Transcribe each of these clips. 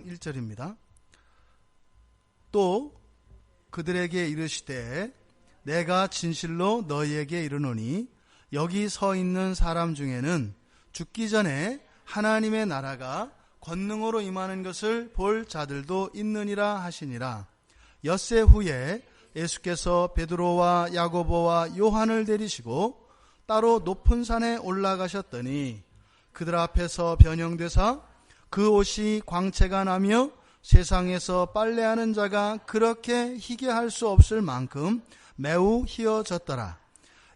1절입니다. 또 그들에게 이르시되 내가 진실로 너희에게 이르노니 여기 서 있는 사람 중에는 죽기 전에 하나님의 나라가 권능으로 임하는 것을 볼 자들도 있느니라 하시니라. 엿새 후에 예수께서 베드로와 야고보와 요한을 데리시고 따로 높은 산에 올라가셨더니 그들 앞에서 변형되사 그 옷이 광채가 나며 세상에서 빨래하는 자가 그렇게 희게 할 수 없을 만큼 매우 희어졌더라.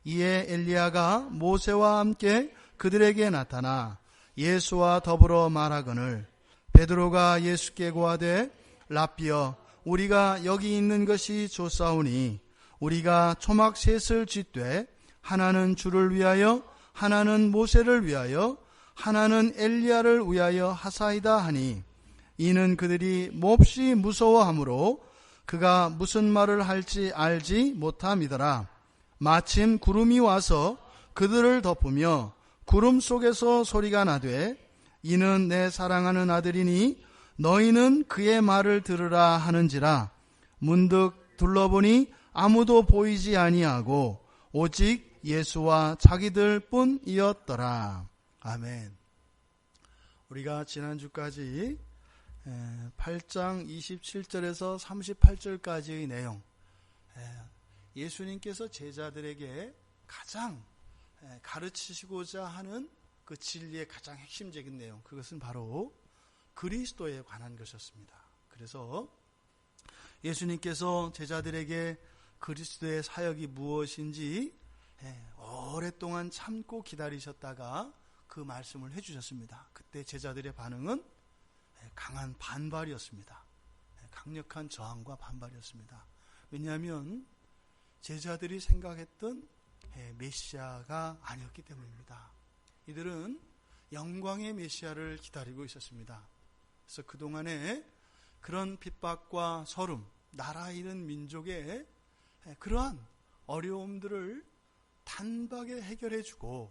이에 엘리야가 모세와 함께 그들에게 나타나 예수와 더불어 말하거늘 베드로가 예수께 고하되 랍비여 우리가 여기 있는 것이 좋사오니 우리가 초막 셋을 짓되 하나는 주를 위하여 하나는 모세를 위하여 하나는 엘리야를 위하여 하사이다 하니 이는 그들이 몹시 무서워하므로 그가 무슨 말을 할지 알지 못함이더라. 마침 구름이 와서 그들을 덮으며 구름 속에서 소리가 나되 이는 내 사랑하는 아들이니 너희는 그의 말을 들으라 하는지라. 문득 둘러보니 아무도 보이지 아니하고 오직 예수와 자기들 뿐이었더라. 아멘. 우리가 지난주까지 8장 27절에서 38절까지의 내용, 예수님께서 제자들에게 가장 가르치시고자 하는 그 진리의 가장 핵심적인 내용, 그것은 바로 그리스도에 관한 것이었습니다. 그래서 예수님께서 제자들에게 그리스도의 사역이 무엇인지 오랫동안 참고 기다리셨다가 그 말씀을 해주셨습니다. 그때 제자들의 반응은 강한 반발이었습니다. 강력한 저항과 반발이었습니다. 왜냐하면 제자들이 생각했던 메시아가 아니었기 때문입니다. 이들은 영광의 메시아를 기다리고 있었습니다. 그래서 그동안에 그런 핍박과 서름, 나라 잃은 민족의 그러한 어려움들을 단박에 해결해주고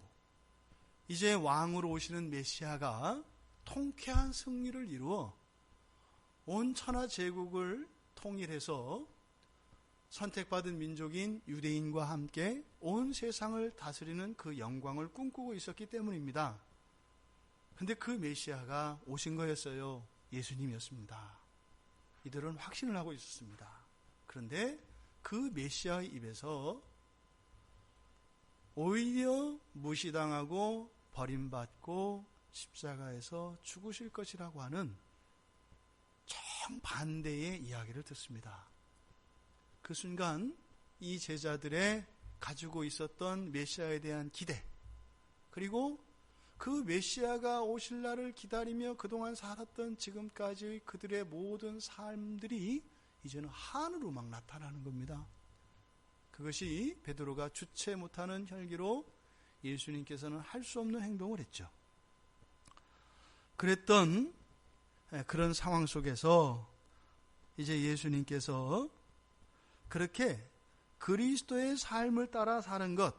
이제 왕으로 오시는 메시아가 통쾌한 승리를 이루어 온 천하 제국을 통일해서 선택받은 민족인 유대인과 함께 온 세상을 다스리는 그 영광을 꿈꾸고 있었기 때문입니다. 그런데 그 메시아가 오신 거였어요. 예수님이었습니다. 이들은 확신을 하고 있었습니다. 그런데 그 메시아의 입에서 오히려 무시당하고 버림받고 십자가에서 죽으실 것이라고 하는 정반대의 이야기를 듣습니다. 그 순간 이 제자들의 가지고 있었던 메시아에 대한 기대, 그리고 그 메시아가 오실 날을 기다리며 그동안 살았던 지금까지 그들의 모든 삶들이 이제는 한으로 막 나타나는 겁니다. 그것이 베드로가 주체 못하는 혈기로 예수님께서는 할 수 없는 행동을 했죠. 그랬던 그런 상황 속에서 이제 예수님께서 그렇게 그리스도의 삶을 따라 사는 것,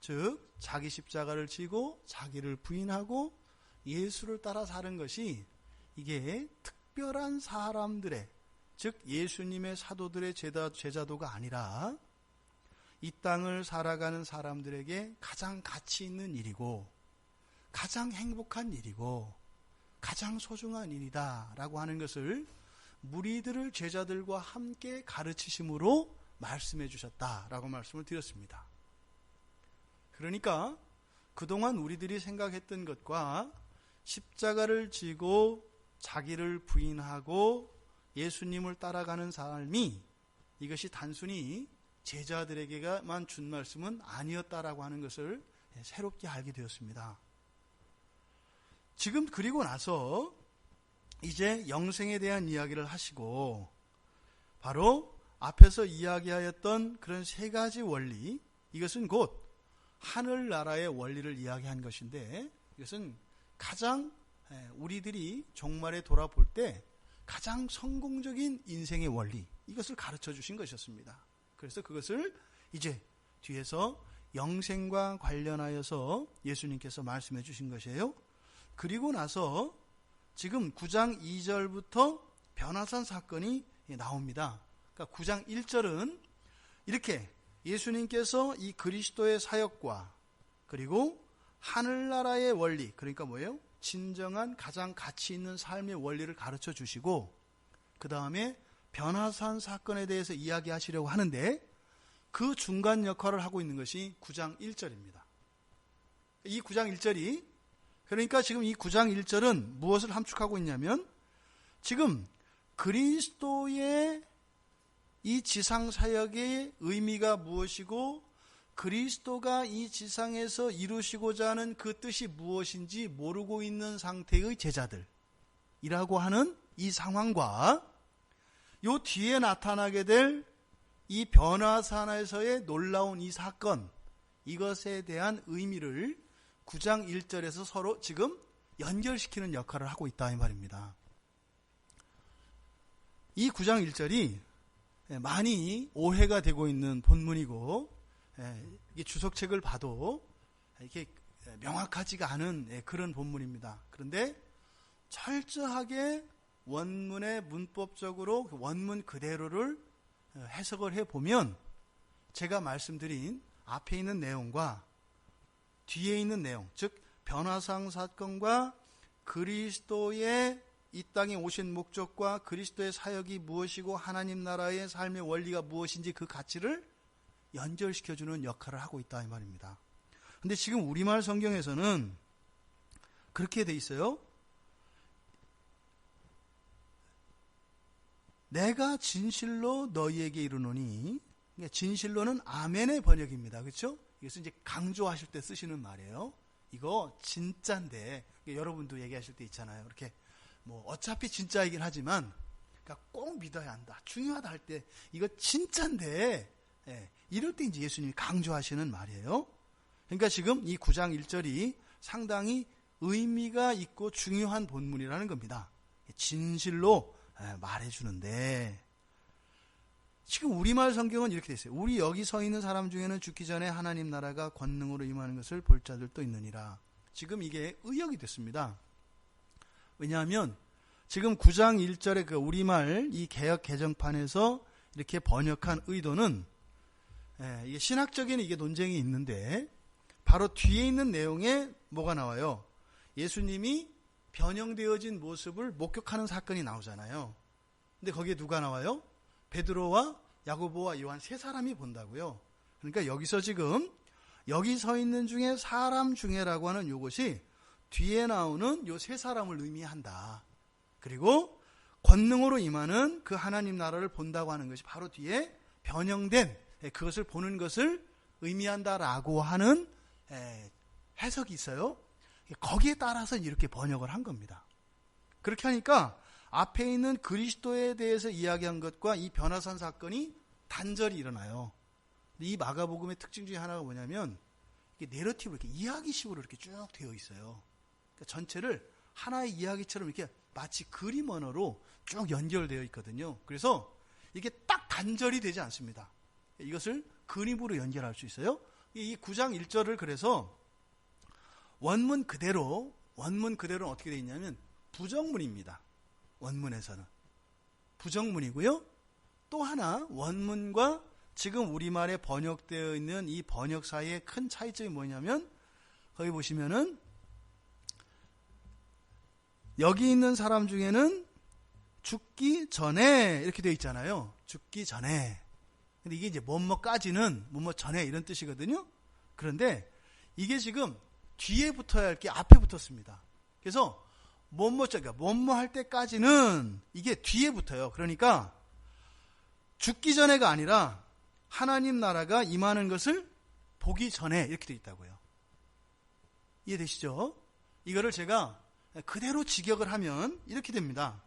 즉 자기 십자가를 지고 자기를 부인하고 예수를 따라 사는 것이 이게 특별한 사람들의, 즉 예수님의 사도들의 제자도가 아니라 이 땅을 살아가는 사람들에게 가장 가치 있는 일이고 가장 행복한 일이고 가장 소중한 일이다 라고 하는 것을 무리들을 제자들과 함께 가르치심으로 말씀해 주셨다라고 말씀을 드렸습니다. 그러니까 그동안 우리들이 생각했던 것과 십자가를 지고 자기를 부인하고 예수님을 따라가는 삶이, 이것이 단순히 제자들에게만 준 말씀은 아니었다라고 하는 것을 새롭게 알게 되었습니다. 지금 그리고 나서 이제 영생에 대한 이야기를 하시고 바로 앞에서 이야기하였던 그런 세 가지 원리, 이것은 곧 하늘나라의 원리를 이야기한 것인데, 이것은 가장 우리들이 종말에 돌아볼 때 가장 성공적인 인생의 원리, 이것을 가르쳐 주신 것이었습니다. 그래서 그것을 이제 뒤에서 영생과 관련하여서 예수님께서 말씀해 주신 것이에요. 그리고 나서 지금 9장 2절부터 변화산 사건이 나옵니다. 그러니까 9장 1절은 이렇게 예수님께서 이 그리스도의 사역과 그리고 하늘나라의 원리, 그러니까 뭐예요? 진정한 가장 가치 있는 삶의 원리를 가르쳐 주시고 그 다음에 변화산 사건에 대해서 이야기하시려고 하는데 그 중간 역할을 하고 있는 것이 9장 1절입니다. 이 9장 1절이 그러니까 지금 이 9장 1절은 무엇을 함축하고 있냐면 지금 그리스도의 이 지상 사역의 의미가 무엇이고 그리스도가 이 지상에서 이루시고자 하는 그 뜻이 무엇인지 모르고 있는 상태의 제자들이라고 하는 이 상황과 요 뒤에 나타나게 될 이 변화산에서의 놀라운 이 사건, 이것에 대한 의미를 9장 1절에서 서로 지금 연결시키는 역할을 하고 있다 이 말입니다. 이 9장 1절이 많이 오해가 되고 있는 본문이고 이 주석책을 봐도 이렇게 명확하지가 않은 그런 본문입니다. 그런데 철저하게 원문의 문법적으로 원문 그대로를 해석을 해보면 제가 말씀드린 앞에 있는 내용과 뒤에 있는 내용, 즉 변화산 사건과 그리스도의 이 땅에 오신 목적과 그리스도의 사역이 무엇이고 하나님 나라의 삶의 원리가 무엇인지 그 가치를 연결시켜주는 역할을 하고 있다 이 말입니다. 근데 지금 우리말 성경에서는 그렇게 돼 있어요. 내가 진실로 너희에게 이르노니, 진실로는 아멘의 번역입니다. 그렇죠? 이것은 이제 강조하실 때 쓰시는 말이에요. 이거 진짜인데, 여러분도 얘기하실 때 있잖아요. 이렇게 뭐 어차피 진짜이긴 하지만, 그러니까 꼭 믿어야 한다. 중요하다 할 때 이거 진짜인데, 이럴 때 이제 예수님이 강조하시는 말이에요. 그러니까 지금 이 9장 1절이 상당히 의미가 있고 중요한 본문이라는 겁니다. 진실로 말해주는데 지금 우리말 성경은 이렇게 돼 있어요. 우리 여기 서 있는 사람 중에는 죽기 전에 하나님 나라가 권능으로 임하는 것을 볼 자들도 있느니라. 지금 이게 의역이 됐습니다. 왜냐하면 지금 9장 1절의 그 우리말 이 개역 개정판에서 이렇게 번역한 의도는 이게 신학적인 이게 논쟁이 있는데 바로 뒤에 있는 내용에 뭐가 나와요? 예수님이 변형되어진 모습을 목격하는 사건이 나오잖아요. 근데 거기에 누가 나와요? 베드로와 야고보와 요한 세 사람이 본다고요. 그러니까 여기서 지금 여기 서 있는 중에 사람 중에라고 하는 요것이 뒤에 나오는 요 세 사람을 의미한다. 그리고 권능으로 임하는 그 하나님 나라를 본다고 하는 것이 바로 뒤에 변형된 그것을 보는 것을 의미한다라고 하는 해석이 있어요. 거기에 따라서 이렇게 번역을 한 겁니다. 그렇게 하니까 앞에 있는 그리스도에 대해서 이야기한 것과 이 변화산 사건이 단절이 일어나요. 이 마가복음의 특징 중에 하나가 뭐냐면 이게 내러티브로 이렇게 이야기식으로 이렇게 쭉 되어 있어요. 그러니까 전체를 하나의 이야기처럼 이렇게 마치 그림 언어로 쭉 연결되어 있거든요. 그래서 이게 딱 단절이 되지 않습니다. 이것을 그림으로 연결할 수 있어요. 이 9장 1절을 그래서 원문 그대로는 어떻게 되어 있냐면 부정문입니다. 원문에서는 부정문이고요. 또 하나 원문과 지금 우리말에 번역되어 있는 이 번역 사이의 큰 차이점이 뭐냐면 거기 보시면은 여기 있는 사람 중에는 죽기 전에 이렇게 되어 있잖아요. 죽기 전에. 근데 이게 이제 뭐뭐까지는 뭐뭐 전에 이런 뜻이거든요. 그런데 이게 지금 뒤에 붙어야 할 게 앞에 붙었습니다. 그래서 뭐뭐 할 때까지는 이게 뒤에 붙어요. 그러니까 죽기 전에가 아니라 하나님 나라가 임하는 것을 보기 전에 이렇게 되어 있다고요. 이해되시죠? 이거를 제가 그대로 직역을 하면 이렇게 됩니다.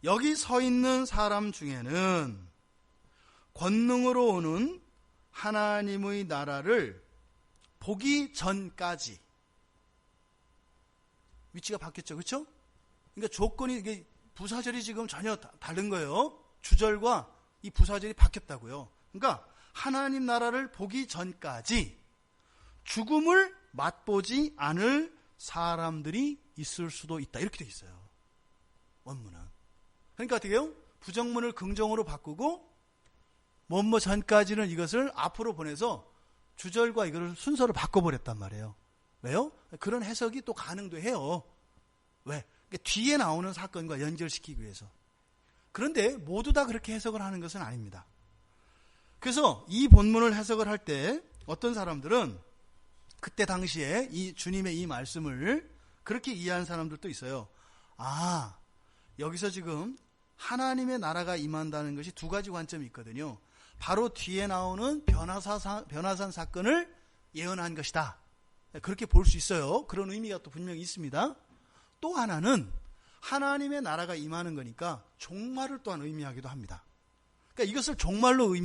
여기 서 있는 사람 중에는 권능으로 오는 하나님의 나라를 보기 전까지 위치가 바뀌었죠. 그렇죠? 그러니까 조건이 이게 부사절이 지금 전혀 다른 거예요. 주절과 이 부사절이 바뀌었다고요. 그러니까 하나님 나라를 보기 전까지 죽음을 맛보지 않을 사람들이 있을 수도 있다. 이렇게 돼 있어요. 원문은. 그러니까 어떻게 해요? 부정문을 긍정으로 바꾸고 뭐뭐 전까지는 이것을 앞으로 보내서 주절과 이거를 순서를 바꿔버렸단 말이에요. 왜요? 그런 해석이 또 가능도 해요. 왜? 뒤에 나오는 사건과 연결시키기 위해서. 그런데 모두 다 그렇게 해석을 하는 것은 아닙니다. 그래서 이 본문을 해석을 할 때 어떤 사람들은 그때 당시에 이 주님의 이 말씀을 그렇게 이해한 사람들도 있어요. 아, 여기서 지금 하나님의 나라가 임한다는 것이 두 가지 관점이 있거든요. 바로 뒤에 나오는 변화산 사건을 예언한 것이다. 그렇게 볼 수 있어요. 그런 의미가 또 분명히 있습니다. 또 하나는 하나님의 나라가 임하는 거니까 종말을 또한 의미하기도 합니다. 그러니까 이것을 종말로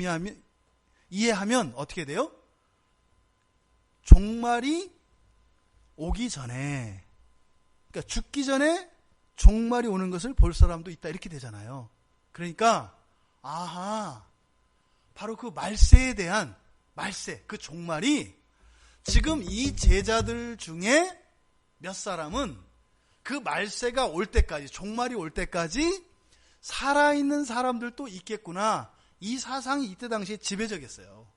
이해하면 어떻게 돼요? 종말이 오기 전에, 그러니까 죽기 전에 종말이 오는 것을 볼 사람도 있다. 이렇게 되잖아요. 그러니까 아하, 바로 그 말세에 대한 말세, 그 종말이 지금 이 제자들 중에 몇 사람은 그 말세가 올 때까지, 종말이 올 때까지 살아있는 사람들도 있겠구나. 이 사상이 이때 당시에 지배적이었어요.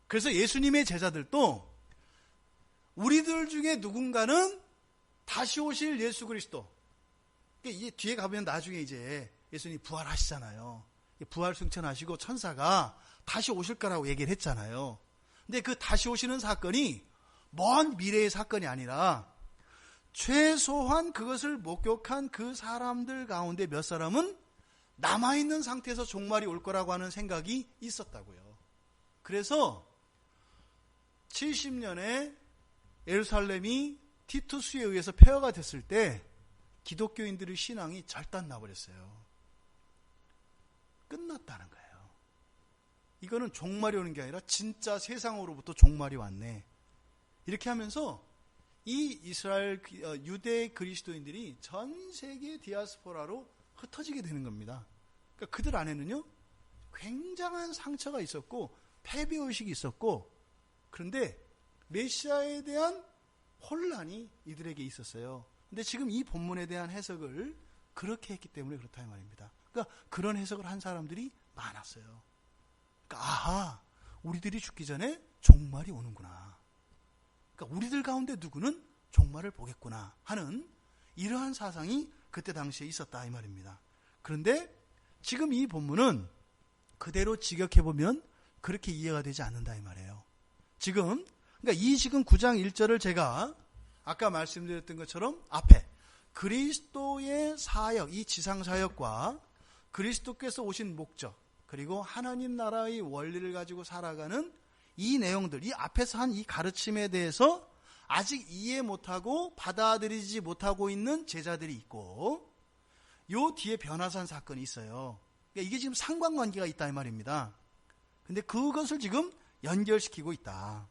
그래서 예수님의 제자들도 우리들 중에 누군가는 다시 오실 예수 그리스도. 이게 뒤에 가보면 나중에 이제 예수님이 부활하시잖아요. 부활 승천하시고 천사가 다시 오실 거라고 얘기를 했잖아요. 근데 그 다시 오시는 사건이 먼 미래의 사건이 아니라 최소한 그것을 목격한 그 사람들 가운데 몇 사람은 남아있는 상태에서 종말이 올 거라고 하는 생각이 있었다고요. 그래서 70년에 예루살렘이 티투스에 의해서 폐허가 됐을 때 기독교인들의 신앙이 절단 나버렸어요. 끝났다는 거예요. 이거는 종말이 오는 게 아니라 진짜 세상으로부터 종말이 왔네. 이렇게 하면서 이 이스라엘 유대 그리스도인들이 전 세계 디아스포라로 흩어지게 되는 겁니다. 그러니까 그들 안에는요 굉장한 상처가 있었고 패배의식이 있었고, 그런데 메시아에 대한 혼란이 이들에게 있었어요. 근데 지금 이 본문에 대한 해석을 그렇게 했기 때문에 그렇다 이 말입니다. 그러니까 그런 해석을 한 사람들이 많았어요. 그러니까 아하, 우리들이 죽기 전에 종말이 오는구나. 그러니까 우리들 가운데 누구는 종말을 보겠구나 하는 이러한 사상이 그때 당시에 있었다 이 말입니다. 그런데 지금 이 본문은 그대로 직역해보면 그렇게 이해가 되지 않는다 이 말이에요. 지금 그러니까 이 지금 9장 1절을 제가 아까 말씀드렸던 것처럼 앞에 그리스도의 사역, 이 지상 사역과 그리스도께서 오신 목적, 그리고 하나님 나라의 원리를 가지고 살아가는 이 내용들, 이 앞에서 한 이 가르침에 대해서 아직 이해 못하고 받아들이지 못하고 있는 제자들이 있고, 요 뒤에 변화산 사건이 있어요. 그러니까 이게 지금 상관관계가 있다 이 말입니다. 근데 그것을 지금 연결시키고 있다.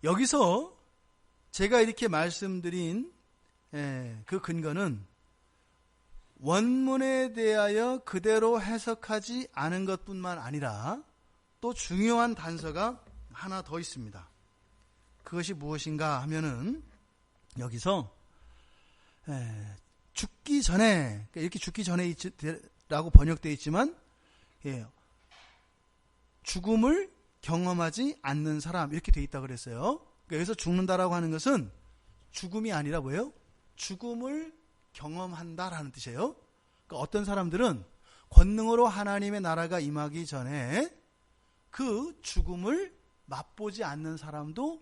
여기서 제가 이렇게 말씀드린 그 근거는 원문에 대하여 그대로 해석하지 않은 것뿐만 아니라 또 중요한 단서가 하나 더 있습니다. 그것이 무엇인가 하면은 여기서 죽기 전에, 이렇게 죽기 전에 라고 번역되어 있지만 죽음을 경험하지 않는 사람 이렇게 되어 있다고 그랬어요. 그러니까 여기서 죽는다라고 하는 것은 죽음이 아니라 뭐예요? 죽음을 경험한다라는 뜻이에요. 그러니까 어떤 사람들은 권능으로 하나님의 나라가 임하기 전에 그 죽음을 맛보지 않는 사람도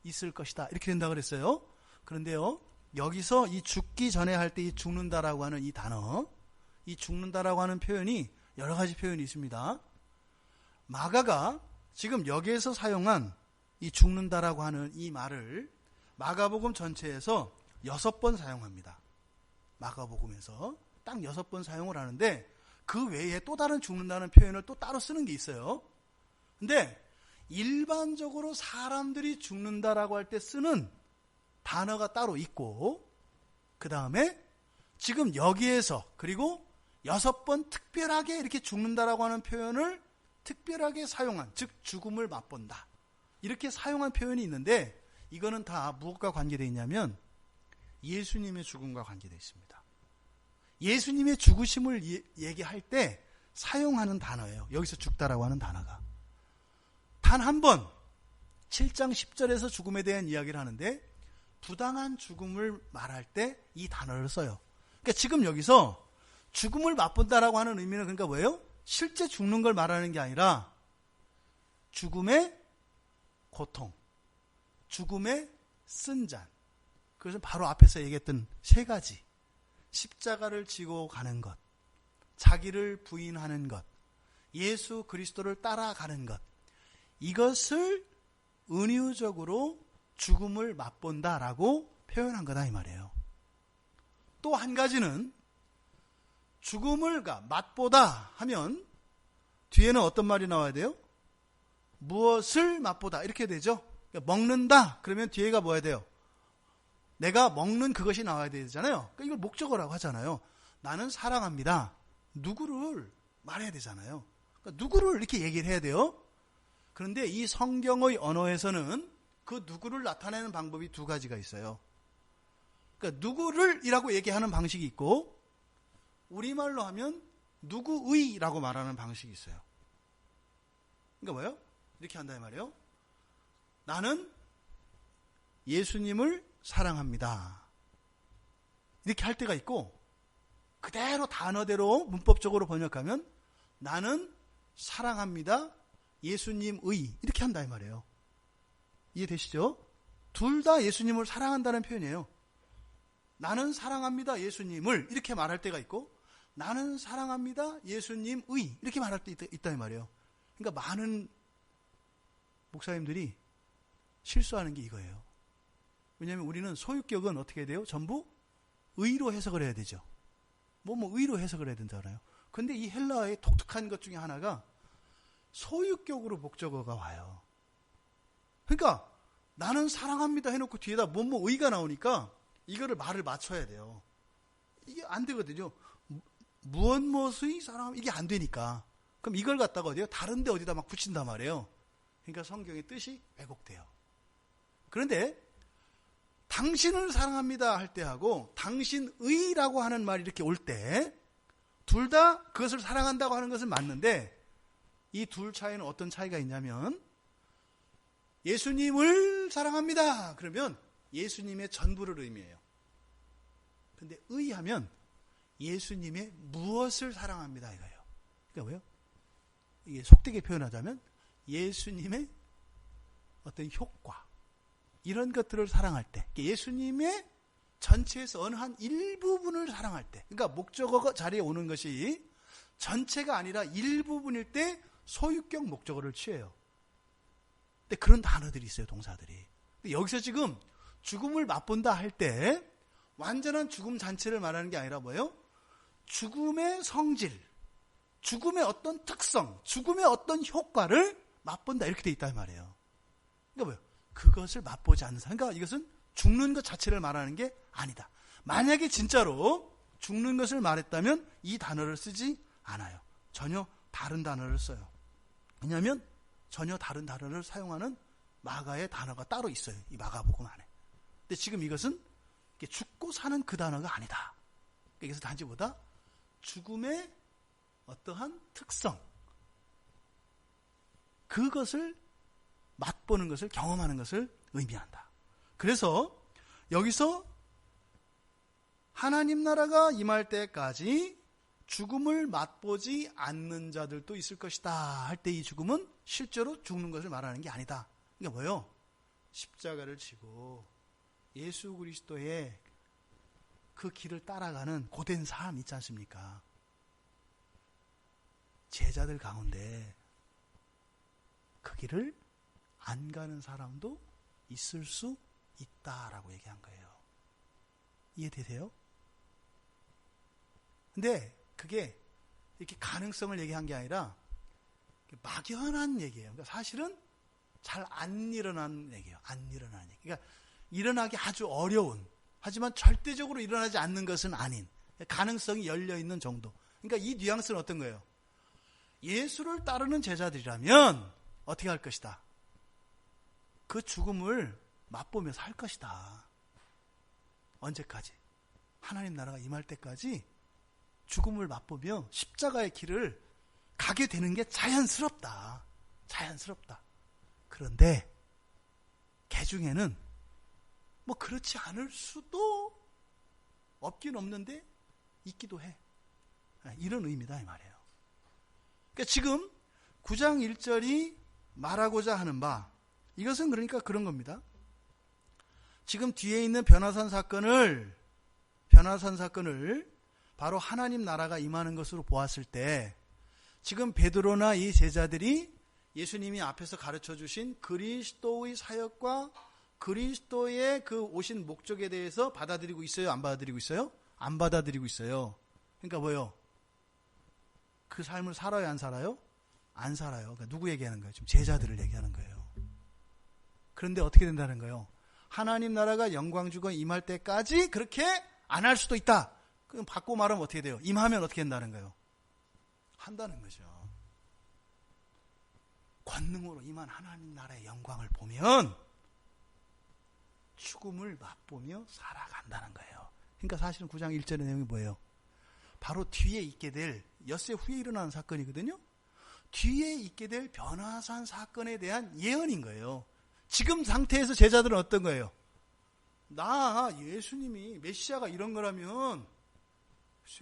있을 것이다. 이렇게 된다고 그랬어요. 그런데요, 여기서 이 죽기 전에 할 때 이 죽는다라고 하는 이 단어, 이 죽는다라고 하는 표현이 여러 가지 표현이 있습니다. 마가가 지금 여기에서 사용한 이 죽는다라고 하는 이 말을 마가복음 전체에서 6번 사용합니다. 마가복음에서 딱 6번 사용을 하는데 그 외에 또 다른 죽는다는 표현을 또 따로 쓰는 게 있어요. 근데 일반적으로 사람들이 죽는다라고 할 때 쓰는 단어가 따로 있고, 그 다음에 지금 여기에서 그리고 6번 특별하게 이렇게 죽는다라고 하는 표현을 특별하게 사용한, 즉 죽음을 맛본다, 이렇게 사용한 표현이 있는데 이거는 다 무엇과 관계되어 있냐면 예수님의 죽음과 관계되어 있습니다. 예수님의 죽으심을 얘기할 때 사용하는 단어예요. 여기서 죽다라고 하는 단어가. 단 한 번 7장 10절에서 죽음에 대한 이야기를 하는데 부당한 죽음을 말할 때 이 단어를 써요. 그러니까 지금 여기서 죽음을 맛본다라고 하는 의미는 그러니까 뭐예요? 실제 죽는 걸 말하는 게 아니라 죽음의 고통, 죽음의 쓴잔. 그것은 바로 앞에서 얘기했던 세 가지. 십자가를 지고 가는 것, 자기를 부인하는 것, 예수 그리스도를 따라가는 것. 이것을 은유적으로 죽음을 맛본다라고 표현한 거다 이 말이에요. 또 한 가지는 죽음을 맛보다 하면 뒤에는 어떤 말이 나와야 돼요? 무엇을 맛보다 이렇게 되죠. 그러니까 먹는다 그러면 뒤에가 뭐야 돼요? 내가 먹는 그것이 나와야 되잖아요. 그러니까 이걸 목적어라고 하잖아요. 나는 사랑합니다. 누구를 말해야 되잖아요. 그러니까 누구를 이렇게 얘기를 해야 돼요. 그런데 이 성경의 언어에서는 그 누구를 나타내는 방법이 두 가지가 있어요. 그러니까 누구를이라고 얘기하는 방식이 있고 우리말로 하면 누구의라고 말하는 방식이 있어요. 그러니까 뭐예요? 이렇게 한다 이 말이에요. 나는 예수님을 사랑합니다. 이렇게 할 때가 있고 그대로 단어대로 문법적으로 번역하면 나는 사랑합니다. 예수님의 이렇게 한다 이 말이에요. 이해되시죠? 둘 다 예수님을 사랑한다는 표현이에요. 나는 사랑합니다. 예수님을 이렇게 말할 때가 있고 나는 사랑합니다. 예수님의 이렇게 말할 때 있다 이 말이에요. 그러니까 많은 목사님들이 실수하는 게 이거예요. 왜냐하면 우리는 소유격은 어떻게 돼요? 전부 의로 해석을 해야 되죠. 의로 해석을 해야 된잖아요. 근데 이 헬라어의 독특한 것 중에 하나가 소유격으로 목적어가 와요. 그러니까 나는 사랑합니다 해놓고 뒤에다 의가 나오니까 이거를 말을 맞춰야 돼요. 이게 안 되거든요. 무엇의 사랑함 이게 안 되니까. 그럼 이걸 갖다가 어디요? 다른 데 어디다 막 붙인단 말이에요. 그러니까 성경의 뜻이 왜곡돼요. 그런데 당신을 사랑합니다 할 때하고 당신의라고 하는 말이 이렇게 올 때 둘 다 그것을 사랑한다고 하는 것은 맞는데 이 둘 차이는 어떤 차이가 있냐면 예수님을 사랑합니다. 그러면 예수님의 전부를 의미해요. 근데 의하면 예수님의 무엇을 사랑합니다 이거예요. 그러니까 뭐예요? 이게 속되게 표현하자면 예수님의 어떤 효과 이런 것들을 사랑할 때 예수님의 전체에서 어느 한 일부분을 사랑할 때 그러니까 목적어 자리에 오는 것이 전체가 아니라 일부분일 때 소유격 목적어를 취해요. 근데 그런 단어들이 있어요. 동사들이. 근데 여기서 지금 죽음을 맛본다 할 때 완전한 죽음 잔치를 말하는 게 아니라 뭐예요? 죽음의 성질, 죽음의 어떤 특성, 죽음의 어떤 효과를 맛본다 이렇게 돼 있다 말이에요. 그러니까 뭐예요? 그것을 맛보지 않는 사람. 그러니까 이것은 죽는 것 자체를 말하는 게 아니다. 만약에 진짜로 죽는 것을 말했다면 이 단어를 쓰지 않아요. 전혀 다른 단어를 써요. 왜냐하면 전혀 다른 단어를 사용하는 마가의 단어가 따로 있어요. 이 마가복음 안에. 근데 지금 이것은 죽고 사는 그 단어가 아니다. 그래서 단지 보다 죽음의 어떠한 특성, 그것을 맛보는 것을 경험하는 것을 의미한다. 그래서 여기서 하나님 나라가 임할 때까지 죽음을 맛보지 않는 자들도 있을 것이다 할 때 이 죽음은 실제로 죽는 것을 말하는 게 아니다. 그러니까 뭐예요? 십자가를 지고 예수 그리스도의 그 길을 따라가는 고된 삶 있지 않습니까? 제자들 가운데 그 길을 안 가는 사람도 있을 수 있다라고 얘기한 거예요. 이해되세요? 근데 그게 이렇게 가능성을 얘기한 게 아니라 막연한 얘기예요. 그러니까 사실은 잘 안 일어나는 얘기예요. 안 일어나는 얘기. 그러니까 일어나기 아주 어려운, 하지만 절대적으로 일어나지 않는 것은 아닌 가능성이 열려있는 정도. 그러니까 이 뉘앙스는 어떤 거예요? 예수를 따르는 제자들이라면 어떻게 할 것이다? 그 죽음을 맛보며 살 것이다. 언제까지? 하나님 나라가 임할 때까지 죽음을 맛보며 십자가의 길을 가게 되는 게 자연스럽다. 자연스럽다. 그런데 개 중에는 뭐 그렇지 않을 수도 없긴 없는데 있기도 해. 이런 의미다 이 말이에요. 그러니까 지금 9장 1절이 말하고자 하는 바, 이것은 그러니까 그런 겁니다. 지금 뒤에 있는 변화산 사건을 바로 하나님 나라가 임하는 것으로 보았을 때, 지금 베드로나 이 제자들이 예수님이 앞에서 가르쳐 주신 그리스도의 사역과 그리스도의 그 오신 목적에 대해서 받아들이고 있어요? 안 받아들이고 있어요? 안 받아들이고 있어요. 그러니까 뭐요? 그 삶을 살아요? 안 살아요? 안 살아요. 그러니까 누구 얘기하는 거예요? 지금 제자들을 얘기하는 거예요. 그런데 어떻게 된다는 거예요? 하나님 나라가 영광주가 임할 때까지 그렇게 안 할 수도 있다. 그럼 바꿔 말하면 어떻게 돼요? 임하면 어떻게 한다는 거예요? 한다는 거죠. 권능으로 임한 하나님 나라의 영광을 보면 죽음을 맛보며 살아간다는 거예요. 그러니까 사실은 9장 1절의 내용이 뭐예요? 바로 뒤에 있게 될, 엿새 후에 일어나는 사건이거든요. 뒤에 있게 될 변화산 사건에 대한 예언인 거예요. 지금 상태에서 제자들은 어떤 거예요? 나 예수님이 메시아가 이런 거라면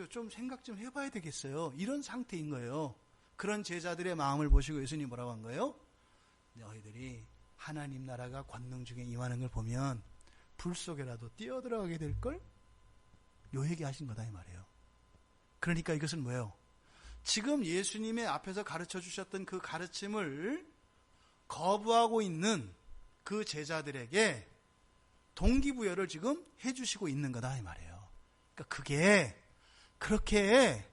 좀 생각 좀 해봐야 되겠어요. 이런 상태인 거예요. 그런 제자들의 마음을 보시고 예수님이 뭐라고 한 거예요? 너희들이 하나님 나라가 권능 중에 임하는 걸 보면 불 속에라도 뛰어들어가게 될걸? 요 얘기하신 거다 이 말이에요. 그러니까 이것은 뭐예요? 지금 예수님의 앞에서 가르쳐 주셨던 그 가르침을 거부하고 있는 그 제자들에게 동기부여를 지금 해주시고 있는 거다 이 말이에요. 그러니까 그게 그렇게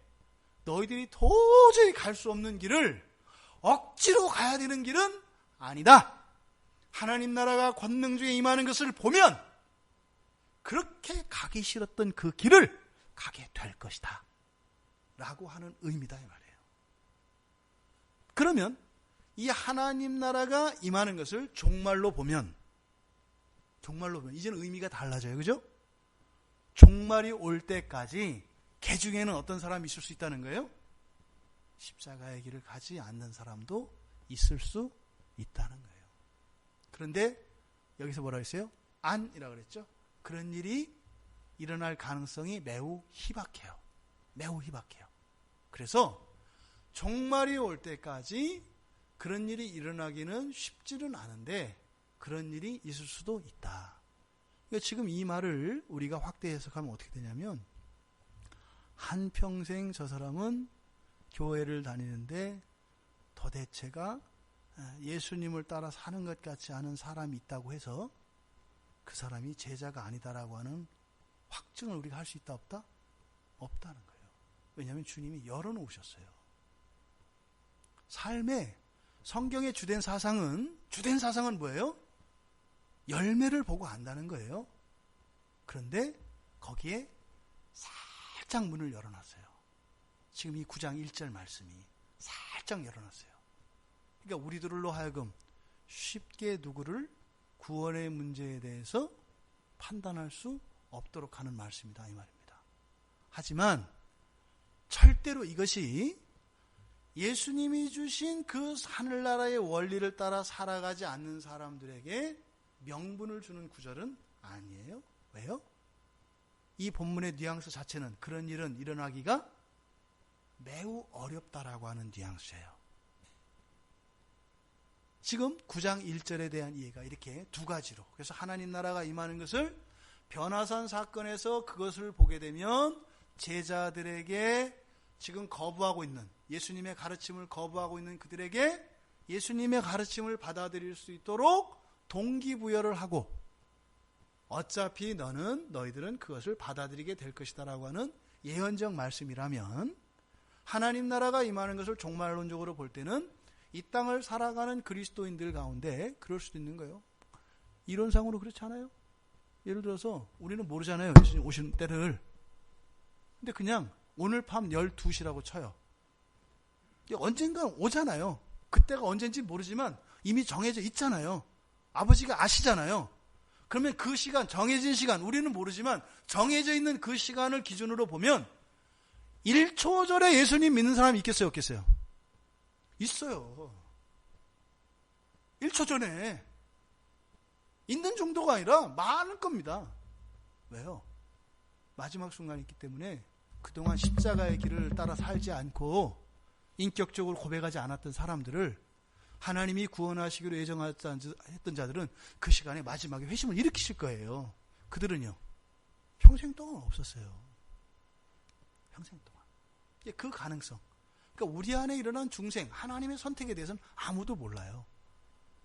너희들이 도저히 갈 수 없는 길을 억지로 가야 되는 길은 아니다. 하나님 나라가 권능 중에 임하는 것을 보면 그렇게 가기 싫었던 그 길을 가게 될 것이다 라고 하는 의미다 이 말이에요. 그러면 이 하나님 나라가 임하는 것을 종말로 보면 이제는 의미가 달라져요. 그죠? 종말이 올 때까지 개 중에는 어떤 사람이 있을 수 있다는 거예요? 십자가의 길을 가지 않는 사람도 있을 수 있다는 거예요. 그런데 여기서 뭐라고 했어요? 안이라고 그랬죠? 그런 일이 일어날 가능성이 매우 희박해요. 매우 희박해요. 그래서 종말이 올 때까지 그런 일이 일어나기는 쉽지는 않은데 그런 일이 있을 수도 있다. 그러니까 지금 이 말을 우리가 확대 해석하면 어떻게 되냐면, 한평생 저 사람은 교회를 다니는데 도대체가 예수님을 따라 사는 것 같지 않은 사람이 있다고 해서 그 사람이 제자가 아니다라고 하는 확증을 우리가 할 수 있다 없다? 없다는 거예요. 왜냐하면 주님이 열어놓으셨어요. 삶의 성경의 주된 사상은 뭐예요? 열매를 보고 안다는 거예요. 그런데 거기에 살짝 문을 열어놨어요. 지금 이 9장 1절 말씀이 살짝 열어놨어요. 그러니까 우리들로 하여금 쉽게 누구를 구원의 문제에 대해서 판단할 수 없도록 하는 말씀이다 이 말입니다. 하지만 절대로 이것이 예수님이 주신 그 하늘나라의 원리를 따라 살아가지 않는 사람들에게 명분을 주는 구절은 아니에요. 왜요? 이 본문의 뉘앙스 자체는 그런 일은 일어나기가 매우 어렵다라고 하는 뉘앙스예요. 지금 9장 1절에 대한 이해가 이렇게 두 가지로, 그래서 하나님 나라가 임하는 것을 변화산 사건에서 그것을 보게 되면 제자들에게 지금 거부하고 있는, 예수님의 가르침을 거부하고 있는 그들에게 예수님의 가르침을 받아들일 수 있도록 동기부여를 하고, 어차피 너희들은 그것을 받아들이게 될 것이다 라고 하는 예언적 말씀이라면, 하나님 나라가 임하는 것을 종말론적으로 볼 때는 이 땅을 살아가는 그리스도인들 가운데 그럴 수도 있는 거예요. 이론상으로 그렇지 않아요? 예를 들어서 우리는 모르잖아요, 예수님 오시는 때를. 근데 그냥 오늘 밤 12시라고 쳐요. 언젠가 오잖아요. 그때가 언젠지 모르지만 이미 정해져 있잖아요. 아버지가 아시잖아요. 그러면 그 시간, 정해진 시간, 우리는 모르지만 정해져 있는 그 시간을 기준으로 보면 1초 전에 예수님 믿는 사람이 있겠어요, 없겠어요? 있어요. 1초 전에. 있는 정도가 아니라 많을 겁니다. 왜요? 마지막 순간이 있기 때문에 그동안 십자가의 길을 따라 살지 않고 인격적으로 고백하지 않았던 사람들을 하나님이 구원하시기로 예정했던 자들은 그 시간에 마지막에 회심을 일으키실 거예요. 그들은요, 평생 동안 없었어요. 평생 동안. 그 가능성. 그러니까 우리 안에 일어난 중생, 하나님의 선택에 대해서는 아무도 몰라요.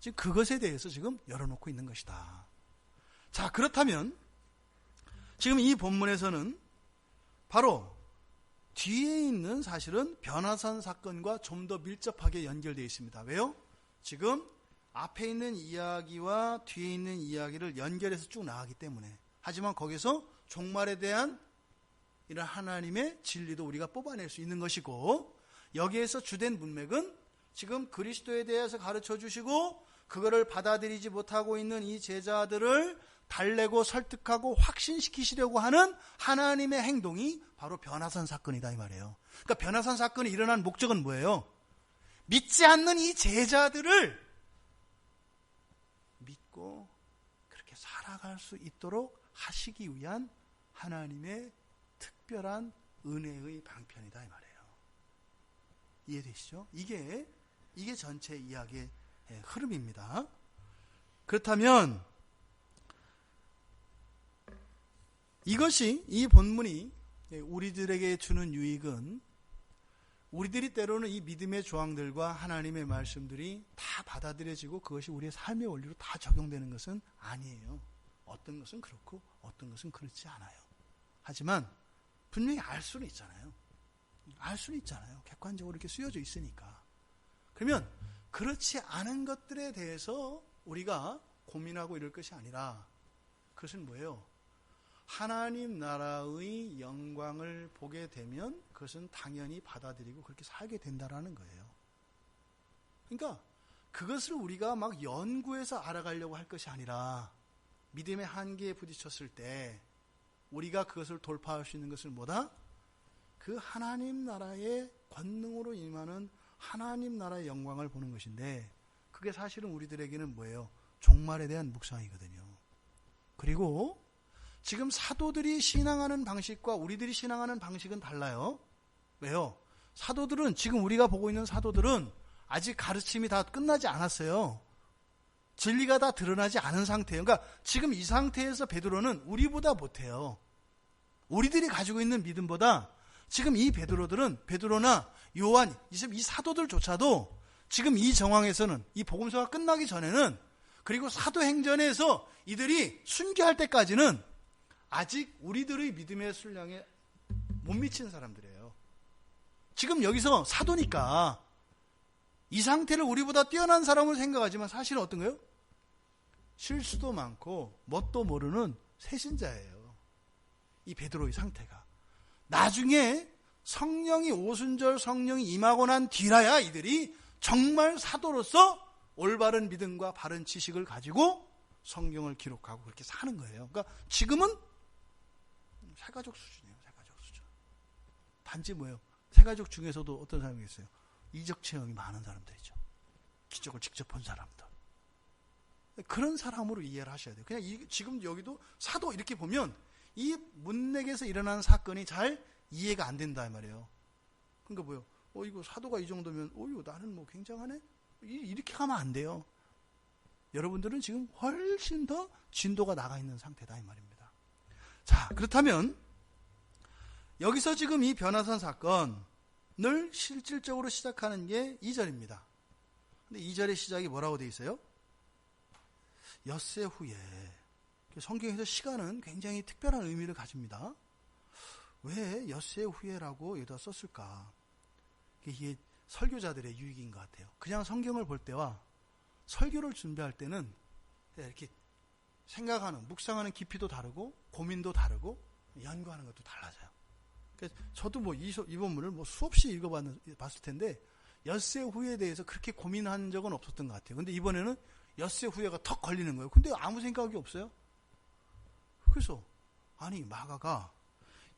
지금 그것에 대해서 지금 열어놓고 있는 것이다. 자, 그렇다면 지금 이 본문에서는 바로 뒤에 있는 사실은 변화산 사건과 좀 더 밀접하게 연결되어 있습니다. 왜요? 지금 앞에 있는 이야기와 뒤에 있는 이야기를 연결해서 쭉 나가기 때문에. 하지만 거기서 종말에 대한 이런 하나님의 진리도 우리가 뽑아낼 수 있는 것이고, 여기에서 주된 문맥은 지금 그리스도에 대해서 가르쳐 주시고 그거를 받아들이지 못하고 있는 이 제자들을 달래고 설득하고 확신시키시려고 하는 하나님의 행동이 바로 변화산 사건이다 이 말이에요. 그러니까 변화산 사건이 일어난 목적은 뭐예요? 믿지 않는 이 제자들을 믿고 그렇게 살아갈 수 있도록 하시기 위한 하나님의 특별한 은혜의 방편이다 이 말이에요. 이해되시죠? 이게 전체 이야기의 흐름입니다. 그렇다면 이것이, 이 본문이 우리들에게 주는 유익은, 우리들이 때로는 이 믿음의 조항들과 하나님의 말씀들이 다 받아들여지고 그것이 우리의 삶의 원리로 다 적용되는 것은 아니에요. 어떤 것은 그렇고 어떤 것은 그렇지 않아요. 하지만 분명히 알 수는 있잖아요. 알 수는 있잖아요. 객관적으로 이렇게 쓰여져 있으니까. 그러면 그렇지 않은 것들에 대해서 우리가 고민하고 이럴 것이 아니라, 그것은 뭐예요? 하나님 나라의 영광을 보게 되면 그것은 당연히 받아들이고 그렇게 살게 된다라는 거예요. 그러니까 그것을 우리가 막 연구해서 알아가려고 할 것이 아니라, 믿음의 한계에 부딪혔을 때 우리가 그것을 돌파할 수 있는 것은 뭐다? 그 하나님 나라의 권능으로 임하는 하나님 나라의 영광을 보는 것인데, 그게 사실은 우리들에게는 뭐예요? 종말에 대한 묵상이거든요. 그리고 지금 사도들이 신앙하는 방식과 우리들이 신앙하는 방식은 달라요. 왜요? 사도들은, 지금 우리가 보고 있는 사도들은 아직 가르침이 다 끝나지 않았어요. 진리가 다 드러나지 않은 상태예요. 그러니까 지금 이 상태에서 베드로는 우리보다 못해요. 우리들이 가지고 있는 믿음보다 지금 이 베드로나 요한, 이 사도들조차도 지금 이 정황에서는, 이 복음서가 끝나기 전에는, 그리고 사도행전에서 이들이 순교할 때까지는 아직 우리들의 믿음의 순량에 못 미치는 사람들이에요. 지금 여기서 사도니까 이 상태를 우리보다 뛰어난 사람을 생각하지만 사실은 어떤 거예요? 실수도 많고 뭣도 모르는 새신자예요. 이 베드로의 상태가. 나중에 성령이, 오순절 성령이 임하고 난 뒤라야 이들이 정말 사도로서 올바른 믿음과 바른 지식을 가지고 성경을 기록하고 그렇게 사는 거예요. 그러니까 지금은 새가족 수준이에요. 새가족 수준. 단지 뭐예요? 새가족 중에서도 어떤 사람이 있어요? 이적 체험이 많은 사람들이죠. 기적을 직접 본 사람들. 그런 사람으로 이해를 하셔야 돼요. 그냥 지금 여기도 사도 이렇게 보면 이 문맥에서 일어나는 사건이 잘 이해가 안 된다 이 말이에요. 그러니까 뭐예요? 이거 사도가 이 정도면 이거 나는 뭐 굉장하네? 이렇게 가면 안 돼요. 여러분들은 지금 훨씬 더 진도가 나가 있는 상태다 이 말입니다. 자, 그렇다면 여기서 지금 이 변화산 사건을 실질적으로 시작하는 게 2절입니다. 근데 2절의 시작이 뭐라고 돼 있어요? 엿새 후에. 성경에서 시간은 굉장히 특별한 의미를 가집니다. 왜 엿새 후에라고 여기다 썼을까? 이게 설교자들의 유익인 것 같아요. 그냥 성경을 볼 때와 설교를 준비할 때는 이렇게 생각하는, 묵상하는 깊이도 다르고 고민도 다르고 연구하는 것도 달라져요. 그래서 저도 뭐 이 본문을 뭐 수없이 읽어봤을 텐데 엿새 후에 대해서 그렇게 고민한 적은 없었던 것 같아요. 근데 이번에는 엿새 후회가 턱 걸리는 거예요. 근데 아무 생각이 없어요. 그래서 아니 마가가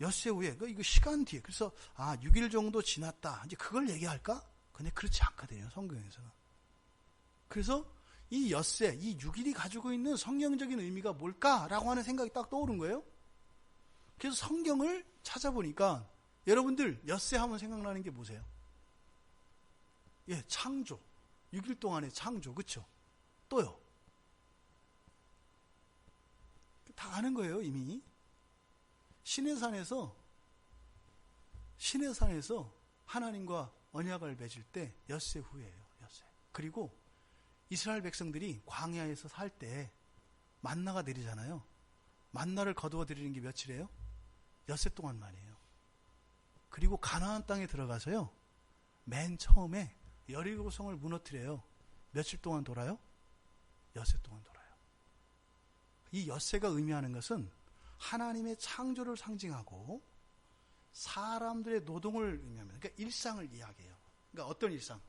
엿새 후회 이거 시간 뒤에 그래서 6일 정도 지났다 이제 그걸 얘기할까? 근데 그렇지 않거든요. 성경에서는. 그래서 이 엿새 이 6일이 가지고 있는 성경적인 의미가 뭘까라고 하는 생각이 딱 떠오른 거예요. 그래서 성경을 찾아보니까 여러분들 엿새 하면 생각나는 게 뭐세요? 예, 창조. 6일 동안의 창조, 그렇죠? 또요. 다 아는 거예요, 이미. 시내산에서 하나님과 언약을 맺을 때 엿새 후예요, 엿새. 그리고 이스라엘 백성들이 광야에서 살 때 만나가 내리잖아요. 만나를 거두어 드리는 게 며칠이에요? 엿새 동안 만이에요. 그리고 가나안 땅에 들어가서요. 맨 처음에 여리고성을 무너뜨려요. 며칠 동안 돌아요? 엿새 동안 돌아요. 이 엿새가 의미하는 것은 하나님의 창조를 상징하고 사람들의 노동을 의미합니다. 그러니까 일상을 이야기해요. 그러니까 어떤 일상?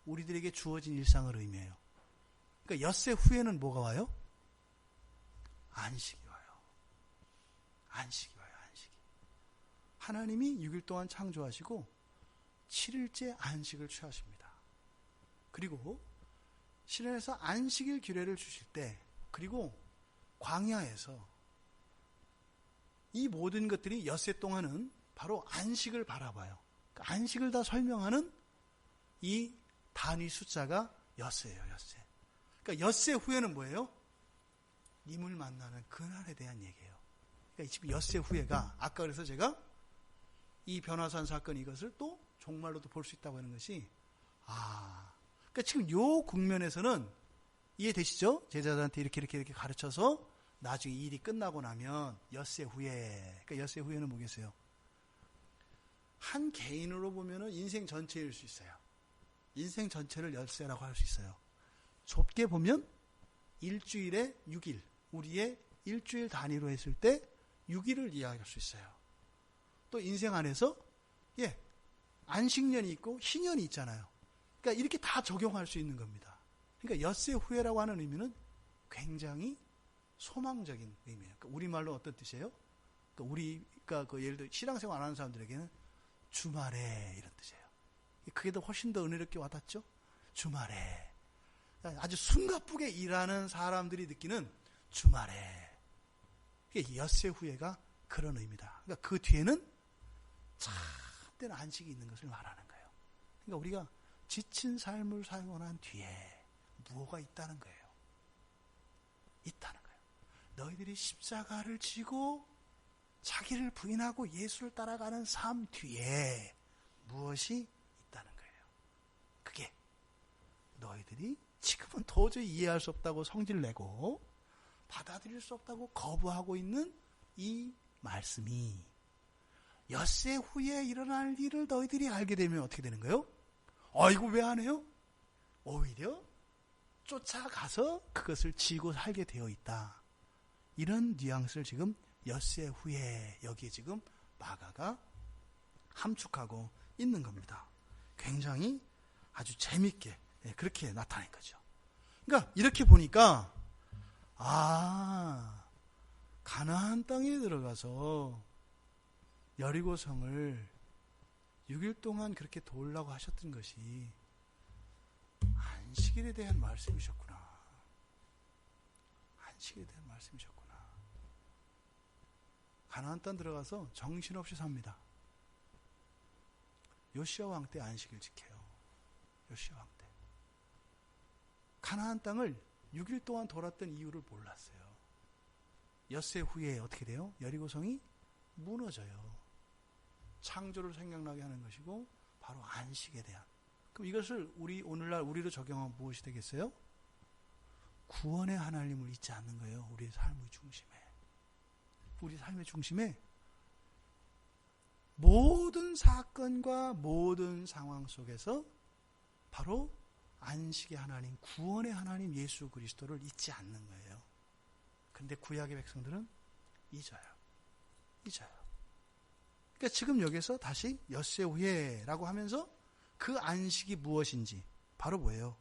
우리들에게 주어진 일상을 의미해요. 그러니까 엿새 후에는 뭐가 와요? 안식이 와요. 안식이 와요. 안식이. 하나님이 6일 동안 창조하시고 7일째 안식을 취하십니다. 그리고 시내에서 안식일 규례를 주실 때 그리고 광야에서 이 모든 것들이 엿새 동안은 바로 안식을 바라봐요. 그러니까 안식을 다 설명하는 이 단위 숫자가 엿새예요. 엿새. 그러니까 엿새 후에는 뭐예요? 님을 만나는 그날에 대한 얘기예요. 그러니까 지금 엿새 후에가 아까 그래서 제가 이 변화산 사건 이것을 또 종말로도 볼 수 있다고 하는 것이 그러니까 지금 요 국면에서는 이해되시죠? 제자들한테 이렇게 가르쳐서 나중에 일이 끝나고 나면 엿새 후에 그러니까 엿새 후에는 뭐겠어요? 한 개인으로 보면은 인생 전체일 수 있어요. 인생 전체를 엿새라고 할 수 있어요. 좁게 보면 일주일에 6일 우리의 일주일 단위로 했을 때 6일을 이야기할 수 있어요. 또 인생 안에서 안식년이 있고 희년이 있잖아요. 그러니까 이렇게 다 적용할 수 있는 겁니다. 그러니까 엿새 후에라고 하는 의미는 굉장히 소망적인 의미예요. 그러니까 우리말로 어떤 뜻이에요? 그러니까 우리가 예를 들어 신앙생활 안 하는 사람들에게는 주말에 이런 뜻이에요. 그게 더 훨씬 더 은혜롭게 와닿죠? 주말에. 아주 숨가쁘게 일하는 사람들이 느끼는 주말에. 그게 엿새 후에가 그런 의미다. 그러니까 그 뒤에는 참된 안식이 있는 것을 말하는 거예요. 그러니까 우리가 지친 삶을 살고 난 뒤에 무엇가 있다는 거예요. 있다는 거예요. 너희들이 십자가를 지고 자기를 부인하고 예수를 따라가는 삶 뒤에 무엇이 있다는 거예요. 그게 너희들이 지금은 도저히 이해할 수 없다고 성질내고 받아들일 수 없다고 거부하고 있는 이 말씀이 엿새 후에 일어날 일을 너희들이 알게 되면 어떻게 되는 거예요? 이거 왜 안 해요? 오히려 쫓아가서 그것을 지고 살게 되어 있다. 이런 뉘앙스를 지금 엿새 후에 여기에 지금 마가가 함축하고 있는 겁니다. 굉장히 아주 재밌게 그렇게 나타낸 거죠. 그러니까 이렇게 보니까 가나안 땅에 들어가서 여리고성을 6일 동안 그렇게 도우려고 하셨던 것이 안식일에 대한 말씀이셨구나. 안식일에 대한 말씀이셨구나. 가나안 땅 들어가서 정신없이 삽니다. 요시야 왕 때 안식일 지켜요. 요시야 왕 때. 가나안 땅을 6일 동안 돌았던 이유를 몰랐어요. 엿새 후에 어떻게 돼요? 여리고성이 무너져요. 창조를 생각나게 하는 것이고 바로 안식에 대한. 그럼 이것을 오늘날 우리로 적용하면 무엇이 되겠어요? 구원의 하나님을 잊지 않는 거예요. 우리의 삶의 중심에. 우리 삶의 중심에 모든 사건과 모든 상황 속에서 바로 안식의 하나님, 구원의 하나님 예수 그리스도를 잊지 않는 거예요. 근데 구약의 백성들은 잊어요. 그러니까 지금 여기서 다시 엿새 후에라고 하면서 그 안식이 무엇인지 바로 뭐예요?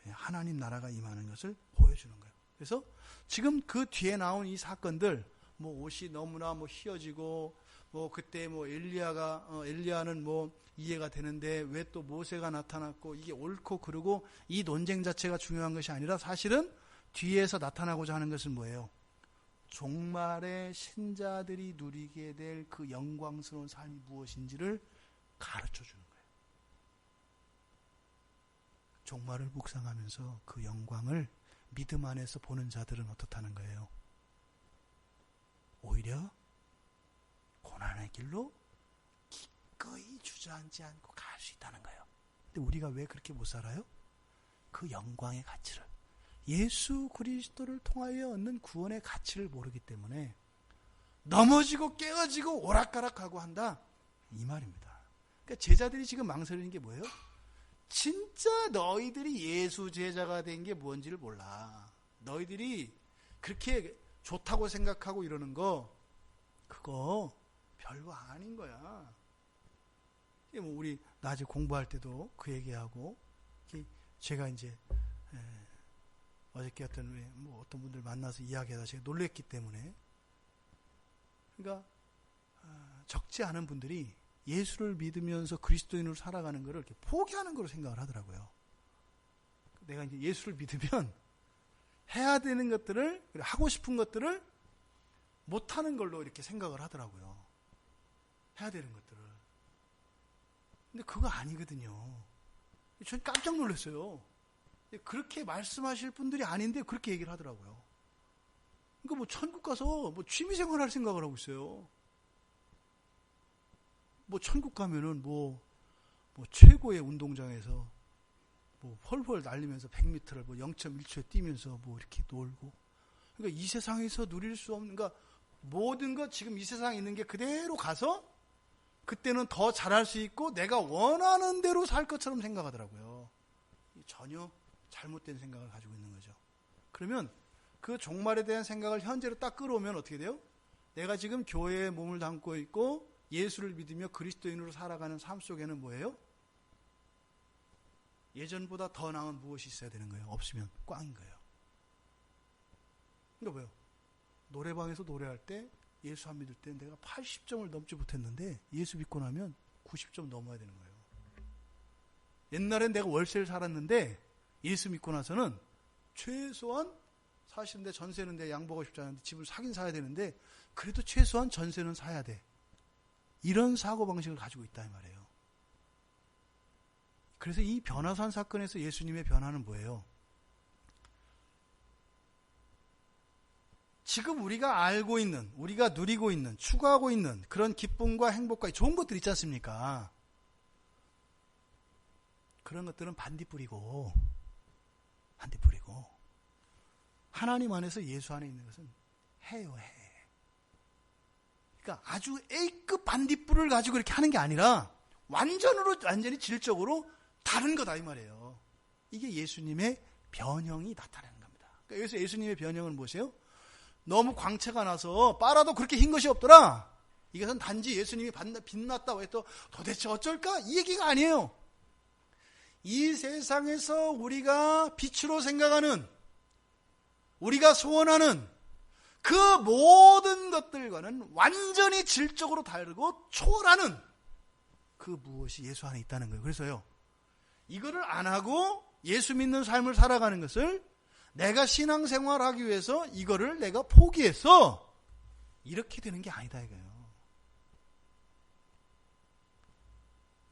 하나님 나라가 임하는 것을 보여주는 거예요. 그래서 지금 그 뒤에 나온 이 사건들, 뭐 옷이 너무나 뭐 휘어지고, 뭐 그때 뭐 엘리야는 뭐 이해가 되는데 왜 또 모세가 나타났고, 이게 옳고 그르고 이 논쟁 자체가 중요한 것이 아니라 사실은 뒤에서 나타나고자 하는 것은 뭐예요? 종말의 신자들이 누리게 될 그 영광스러운 삶이 무엇인지를 가르쳐 주는 거예요. 종말을 묵상하면서 그 영광을 믿음 안에서 보는 자들은 어떻다는 거예요? 오히려 고난의 길로 기꺼이 주저앉지 않고 갈 수 있다는 거예요. 근데 우리가 왜 그렇게 못 살아요? 그 영광의 가치를, 예수 그리스도를 통하여 얻는 구원의 가치를 모르기 때문에 넘어지고 깨어지고 오락가락하고 한다, 이 말입니다. 그러니까 제자들이 지금 망설이는 게 뭐예요? 진짜 너희들이 예수 제자가 된 게 뭔지를 몰라. 너희들이 그렇게 좋다고 생각하고 이러는 거, 그거 별거 아닌 거야. 뭐 우리 낮에 공부할 때도 그 얘기하고, 제가 이제 어저께 어떤 분들 만나서 이야기하다 제가 놀랬기 때문에, 그러니까 적지 않은 분들이 예수를 믿으면서 그리스도인으로 살아가는 것을 이렇게 포기하는 거로 생각을 하더라고요. 내가 이제 예수를 믿으면 해야 되는 것들을, 하고 싶은 것들을 못하는 걸로 이렇게 생각을 하더라고요. 해야 되는 것들을. 근데 그거 아니거든요. 전 깜짝 놀랐어요. 그렇게 말씀하실 분들이 아닌데 그렇게 얘기를 하더라고요. 그러니까 뭐 천국 가서 뭐 취미생활 할 생각을 하고 있어요. 뭐 천국 가면은 뭐 최고의 운동장에서 뭐 펄펄 날리면서 100m를 뭐 0.1초에 뛰면서 뭐 이렇게 놀고. 그러니까 이 세상에서 누릴 수 없는, 그러니까 모든 것 지금 이 세상에 있는 게 그대로 가서 그때는 더 잘할 수 있고 내가 원하는 대로 살 것처럼 생각하더라고요. 전혀 잘못된 생각을 가지고 있는 거죠. 그러면 그 종말에 대한 생각을 현재로 딱 끌어오면 어떻게 돼요? 내가 지금 교회에 몸을 담고 있고 예수를 믿으며 그리스도인으로 살아가는 삶 속에는 뭐예요? 예전보다 더 나은 무엇이 있어야 되는 거예요? 없으면 꽝인 거예요. 그러니까 뭐예요? 노래방에서 노래할 때 예수 안 믿을 때 내가 80점을 넘지 못했는데 예수 믿고 나면 90점 넘어야 되는 거예요. 옛날엔 내가 월세를 살았는데 예수 믿고 나서는 최소한, 사실은 내 전세는 내 양보하고 싶지 않은데 집을 사긴 사야 되는데 그래도 최소한 전세는 사야 돼. 이런 사고방식을 가지고 있다 이 말이에요. 그래서 이 변화산 사건에서 예수님의 변화는 뭐예요? 지금 우리가 알고 있는, 우리가 누리고 있는, 추구하고 있는 그런 기쁨과 행복과 좋은 것들 있지 않습니까? 그런 것들은 반딧불이고 하나님 안에서 예수 안에 있는 것은 해요, 해. 그러니까 아주 A급 반딧불을 가지고 이렇게 하는 게 아니라 완전히 질적으로 다른 거다 이 말이에요. 이게 예수님의 변형이 나타나는 겁니다. 그러니까 여기서 예수님의 변형은 무엇이에요? 너무 광채가 나서 빨아도 그렇게 흰 것이 없더라. 이것은 단지 예수님이 빛났다 해도 도대체 어쩔까? 이 얘기가 아니에요. 이 세상에서 우리가 빛으로 생각하는, 우리가 소원하는 그 모든 것들과는 완전히 질적으로 다르고 초월하는 그 무엇이 예수 안에 있다는 거예요. 그래서요, 이거를 안 하고 예수 믿는 삶을 살아가는 것을 내가 신앙생활하기 위해서 이거를 내가 포기해서 이렇게 되는 게 아니다 이거예요.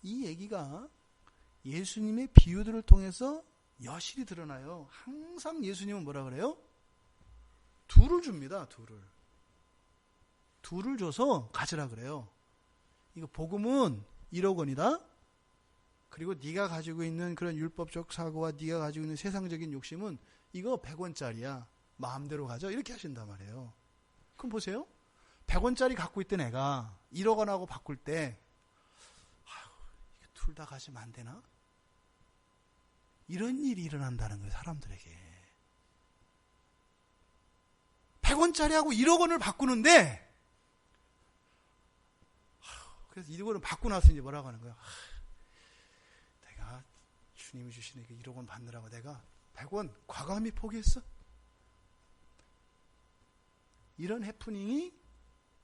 이 얘기가 예수님의 비유들을 통해서 여실히 드러나요. 항상 예수님은 뭐라 그래요? 둘을 줍니다. 둘을 줘서 가지라 그래요. 이거 복음은 1억 원이다. 그리고 네가 가지고 있는 그런 율법적 사고와 네가 가지고 있는 세상적인 욕심은 이거 100원짜리야. 마음대로 가져. 이렇게 하신단 말이에요. 그럼 보세요. 100원짜리 갖고 있던 애가 1억 원하고 바꿀 때 둘 다 가지면 안 되나? 이런 일이 일어난다는 거예요. 사람들에게. 100원짜리하고 1억 원을 바꾸는데 그래서 1억 원을 바꾸고 나서 이제 뭐라고 하는 거야? 내가 주님이 주시는 그 1억 원 받느라고 내가 100원 과감히 포기했어? 이런 해프닝이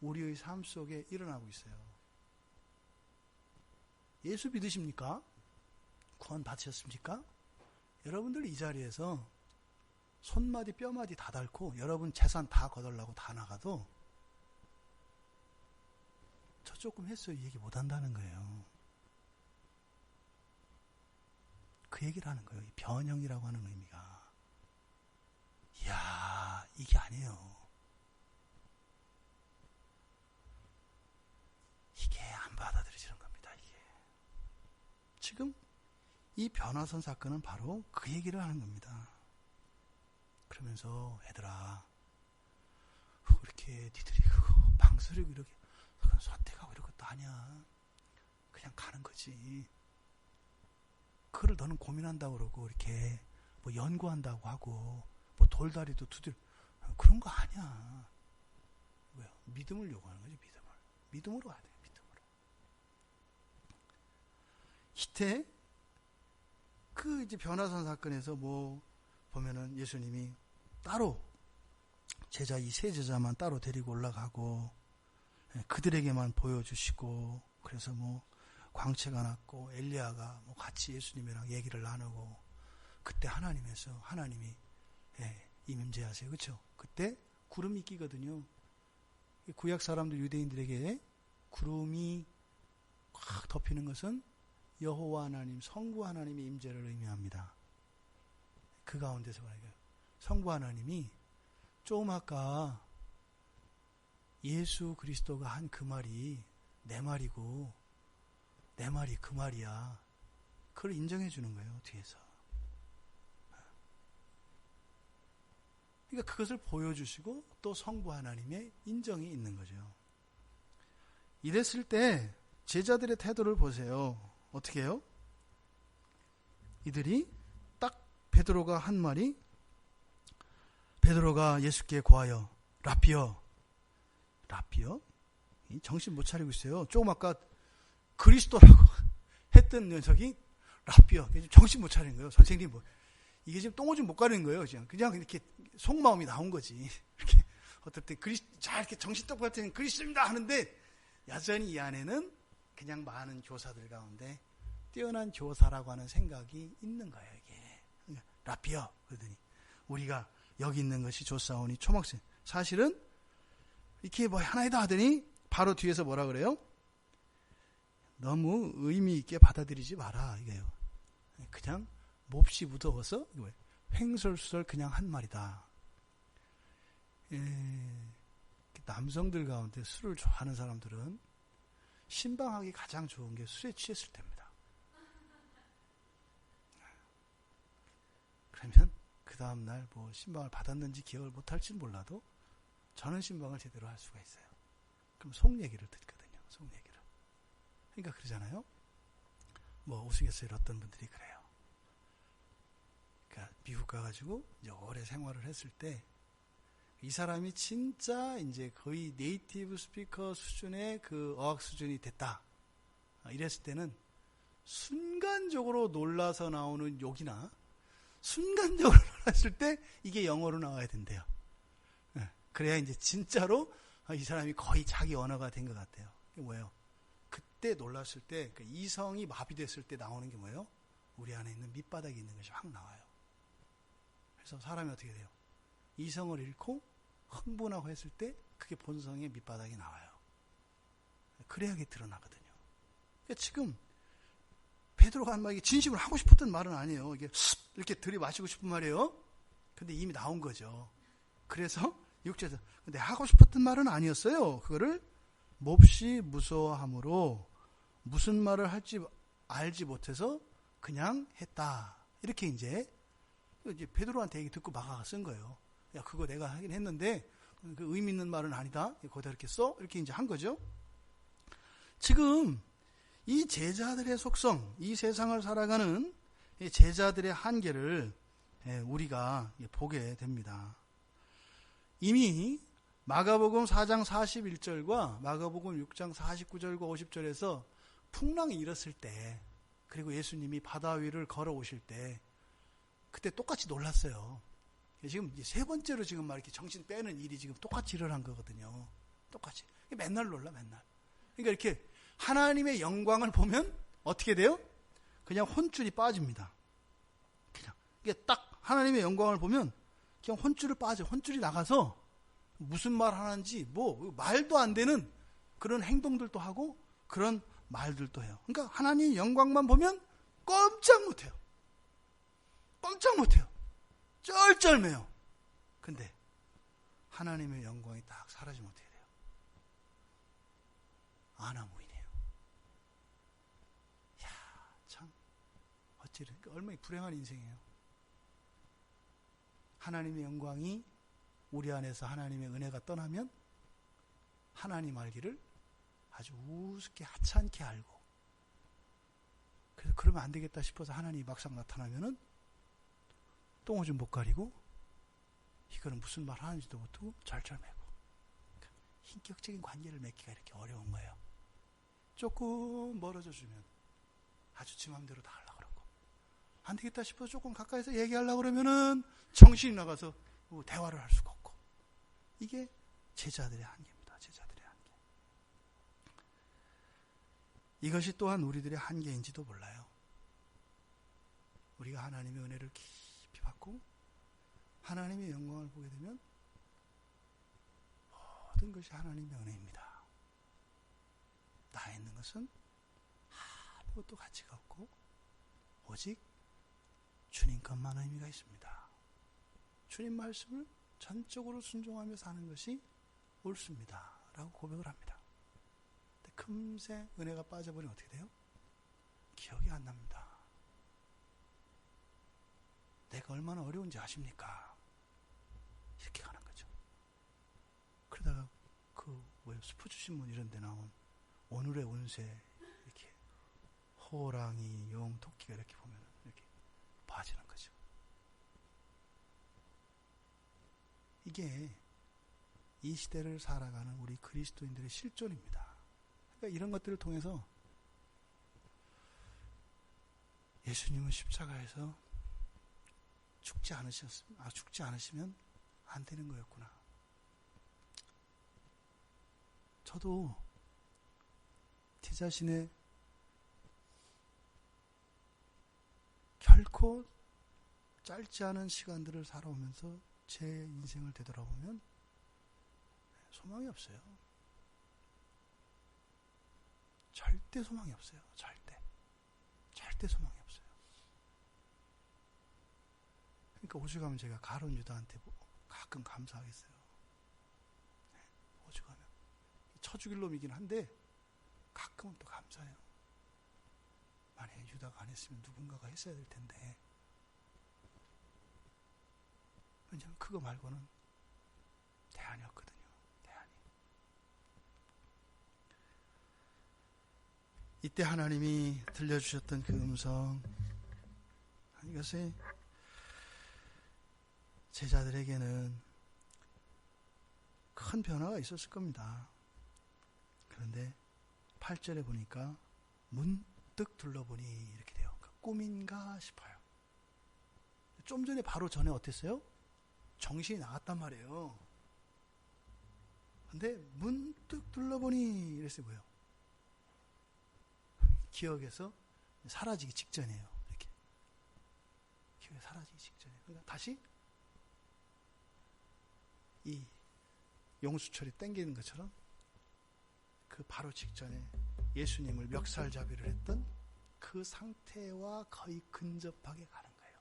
우리의 삶 속에 일어나고 있어요. 예수 믿으십니까? 구원 받으셨습니까? 여러분들 이 자리에서 손마디 뼈마디 다 닳고 여러분 재산 다 거덜나고 다 나가도 저 조금 했어요 얘기 못한다는 거예요. 그 얘기를 하는 거예요. 이 변형이라고 하는 의미가. 이야, 이게 아니에요. 이게 안 받아들여지는 겁니다. 이게. 지금 이 변화선 사건은 바로 그 얘기를 하는 겁니다. 그러면서 애들아, 이렇게 니들이 그거 방수리고 이렇게 선택하고 이런 것도 아니야. 그냥 가는 거지. 그걸 너는 고민한다고 그러고 이렇게 뭐 연구한다고 하고 뭐 돌다리도 두들 그런 거 아니야. 왜요? 믿음을 요구하는 거지. 믿음으로 가야 돼요. 믿음으로. 이때 그 이제 변화산 사건에서 뭐 보면은 예수님이 따로 제자 이 세 제자만 따로 데리고 올라가고 그들에게만 보여주시고 그래서 뭐 광채가 났고 엘리야가 뭐 같이 예수님이랑 얘기를 나누고 그때 하나님이 임재하세요. 그렇죠? 그때 구름이 끼거든요. 구약 사람들 유대인들에게 구름이 확 덮이는 것은 여호와 하나님, 성부 하나님의 임재를 의미합니다. 그 가운데서 말이에요. 성부 하나님이 조금 아까 예수 그리스도가 한 그 말이 내 말이고 내 말이 그 말이야. 그걸 인정해 주는 거예요. 뒤에서. 그러니까 그것을 보여주시고 또 성부 하나님의 인정이 있는 거죠. 이랬을 때 제자들의 태도를 보세요. 어떻게 해요? 이들이 딱 베드로가 한 말이 베드로가 예수께 고하여 라삐어 정신 못 차리고 있어요. 조금 아까 그리스도라고 했던 녀석이 라삐어 정신 못 차리는 거예요. 선생님 뭐 이게 지금 똥오줌 못 가리는 거예요. 그냥 이렇게 속마음이 나온 거지. 이렇게 어떨 때 잘 이렇게 정신 똑바로 차리는 그리스도입니다 하는데 여전히 이 안에는 그냥 많은 교사들 가운데 뛰어난 교사라고 하는 생각이 있는 거예요. 이게 라삐어 그러더니 우리가 여기 있는 것이 좋사오니 초막생 사실은 이렇게 뭐 하나이다 하더니 바로 뒤에서 뭐라 그래요? 너무 의미 있게 받아들이지 마라 이거예요. 그냥 몹시 무더워서 횡설수설 그냥 한 말이다. 남성들 가운데 술을 좋아하는 사람들은 신방하기 가장 좋은 게 술에 취했을 때입니다. 그러면 그 다음날 뭐 신방을 받았는지 기억을 못할지 몰라도 저는 신방을 제대로 할 수가 있어요. 그럼 속 얘기를 듣거든요. 속 얘기를. 그러니까 그러잖아요. 뭐 우스갯소리로 어떤 분들이 그래요. 그러니까 미국 가가지고 이제 오래 생활을 했을 때 이 사람이 진짜 이제 거의 네이티브 스피커 수준의 그 어학 수준이 됐다. 이랬을 때는 순간적으로 놀라서 나오는 욕이나 순간적으로 놀랐을 때 이게 영어로 나와야 된대요. 그래야 이제 진짜로 이 사람이 거의 자기 언어가 된 것 같아요. 이게 뭐예요? 그때 놀랐을 때 그 이성이 마비됐을 때 나오는 게 뭐예요? 우리 안에 있는 밑바닥에 있는 것이 확 나와요. 그래서 사람이 어떻게 돼요? 이성을 잃고 흥분하고 했을 때 그게 본성의 밑바닥이 나와요. 그래야 그게 드러나거든요. 그러니까 지금 베드로가 한 말이 진심으로 하고 싶었던 말은 아니에요. 이게 이렇게 들이마시고 싶은 말이에요. 근데 이미 나온 거죠. 그래서 6절에서 근데 하고 싶었던 말은 아니었어요. 그거를 몹시 무서워함으로 무슨 말을 할지 알지 못해서 그냥 했다. 이렇게 이제 베드로한테 얘기 듣고 마가가 쓴 거예요. 야, 그거 내가 하긴 했는데 그 의미 있는 말은 아니다. 거기다 이렇게 써? 이렇게 이제 한 거죠. 지금 이 제자들의 속성, 이 세상을 살아가는 제자들의 한계를 우리가 보게 됩니다. 이미 마가복음 4장 41절과 마가복음 6장 49절과 50절에서 풍랑이 일었을 때 그리고 예수님이 바다 위를 걸어오실 때 그때 똑같이 놀랐어요. 지금 세 번째로 지금 막 이렇게 정신 빼는 일이 지금 똑같이 일어난 거거든요. 똑같이. 맨날 놀라, 맨날. 그러니까 이렇게 하나님의 영광을 보면 어떻게 돼요? 그냥 혼줄이 빠집니다. 그냥. 이게 딱 하나님의 영광을 보면 그냥 혼줄을 빠져. 혼줄이 나가서 무슨 말 하는지 뭐 말도 안 되는 그런 행동들도 하고 그런 말들도 해요. 그러니까 하나님의 영광만 보면 꼼짝 못해요. 꼼짝 못해요. 쩔쩔매요. 근데 하나님의 영광이 딱 사라지면 어떻게 돼요? 아나무인이에요. 이야, 참 어찌 얼마나 불행한 인생이에요. 하나님의 영광이 우리 안에서 하나님의 은혜가 떠나면 하나님 알기를 아주 우습게 하찮게 알고, 그래서 그러면 안 되겠다 싶어서 하나님이 막상 나타나면은 똥오줌 못 가리고 이거는 무슨 말 하는지도 못하고 절절매고, 인격적인 관계를 맺기가 이렇게 어려운 거예요. 조금 멀어져 주면 아주 지 마음대로 다 하려고 그러고, 안 되겠다 싶어서 조금 가까이서 얘기하려고 그러면은 정신이 나가서 대화를 할 수가 없고, 이게 제자들의 한계입니다. 제자들의 한계. 이것이 또한 우리들의 한계인지도 몰라요. 우리가 하나님의 은혜를 깊이 받고 하나님의 영광을 보게 되면 모든 것이 하나님의 은혜입니다. 나 있는 것은 아무것도 가치가 없고 오직 주님 것만 의미가 있습니다. 주님 말씀을 전적으로 순종하며 사는 것이 옳습니다. 라고 고백을 합니다. 근데 금세 은혜가 빠져버리면 어떻게 돼요? 기억이 안 납니다. 내가 얼마나 어려운지 아십니까? 이렇게 가는 거죠. 그러다가 스포츠 신문 이런 데 나온 오늘의 운세, 이렇게 호랑이, 용, 토끼가 이렇게 보면 이렇게 빠지는 거죠. 이게 이 시대를 살아가는 우리 그리스도인들의 실존입니다. 그러니까 이런 것들을 통해서 예수님은 십자가에서 죽지 않으시면 안 되는 거였구나. 저도 제 자신의 결코 짧지 않은 시간들을 살아오면서 제 인생을 되돌아보면 소망이 없어요. 절대 소망이 없어요. 절대 소망이 없어요. 그러니까 오죽하면 제가 가룟 유다한테 가끔 감사하겠어요. 오죽하면 쳐 죽일 놈이긴 한데 가끔은 또 감사해요. 만약에 유다가 안 했으면 누군가가 했어야 될 텐데, 왜냐하면 그거 말고는 대안이 없거든요. 대안이. 이때 하나님이 들려주셨던 그 음성, 이것이 제자들에게는 큰 변화가 있었을 겁니다. 그런데 8절에 보니까 문득 둘러보니 이렇게 돼요. 꿈인가 싶어요. 좀 전에 바로 전에 어땠어요? 정신이 나갔단 말이에요. 근데 문득 둘러보니 이랬어요. 뭐예요? 기억에서 사라지기 직전이에요. 이렇게 기억에 사라지기 직전이에요. 그러니까 다시 이 용수철이 땡기는 것처럼 그 바로 직전에 예수님을 멱살잡이를 했던 그 상태와 거의 근접하게 가는 거예요.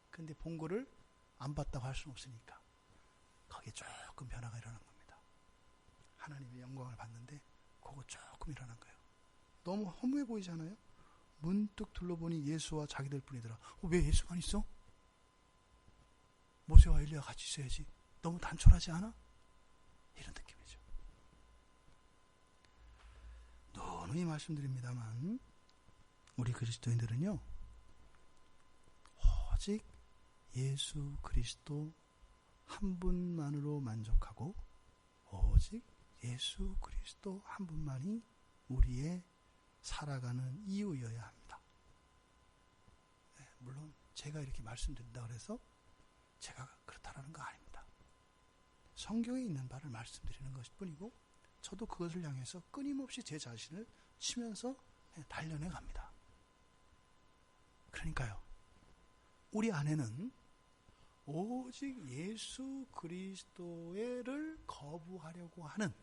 근데 본거를 안 봤다고 할 수는 없으니까 거기에 조금 변화가 일어난 겁니다. 하나님의 영광을 봤는데 그거 조금 일어난 거예요. 너무 허무해 보이지 않아요? 문득 둘러보니 예수와 자기들 뿐이더라. 왜 예수만 있어? 모세와 엘리야 같이 있어야지. 너무 단촐하지 않아? 이런 느낌이죠. 누누이 말씀드립니다만 우리 그리스도인들은요, 오직 예수 그리스도 한 분만으로 만족하고 오직 예수 그리스도 한 분만이 우리의 살아가는 이유여야 합니다. 네, 물론 제가 이렇게 말씀드린다 그래서 제가 그렇다라는 거 아닙니다. 성경에 있는 바를 말씀드리는 것일 뿐이고 저도 그것을 향해서 끊임없이 제 자신을 치면서 단련해 갑니다. 그러니까요. 우리 안에는 오직 예수 그리스도를 거부하려고 하는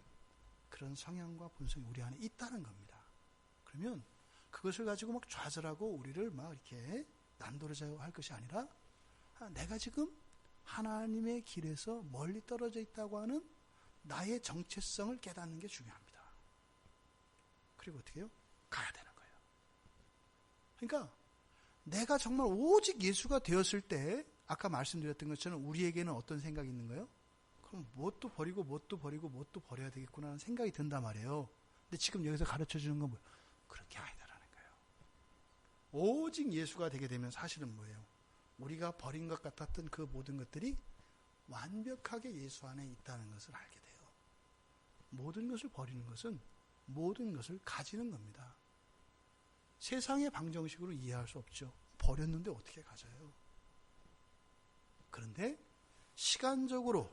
그런 성향과 본성이 우리 안에 있다는 겁니다. 그러면 그것을 가지고 막 좌절하고 우리를 막 이렇게 난도르자고 할 것이 아니라 내가 지금 하나님의 길에서 멀리 떨어져 있다고 하는 나의 정체성을 깨닫는 게 중요합니다. 그리고 어떻게 해요? 가야 되는 거예요. 그러니까 내가 정말 오직 예수가 되었을 때 아까 말씀드렸던 것처럼 우리에게는 어떤 생각이 있는 거예요? 그럼 뭣도 버리고 뭣도 버리고 뭣도 버려야 되겠구나 하는 생각이 든단 말이에요. 근데 지금 여기서 가르쳐 주는 건 뭐예요? 그렇게 아니다라는 거예요. 오직 예수가 되게 되면 사실은 뭐예요? 우리가 버린 것 같았던 그 모든 것들이 완벽하게 예수 안에 있다는 것을 알게 돼요. 모든 것을 버리는 것은 모든 것을 가지는 겁니다. 세상의 방정식으로 이해할 수 없죠. 버렸는데 어떻게 가져요? 그런데 시간적으로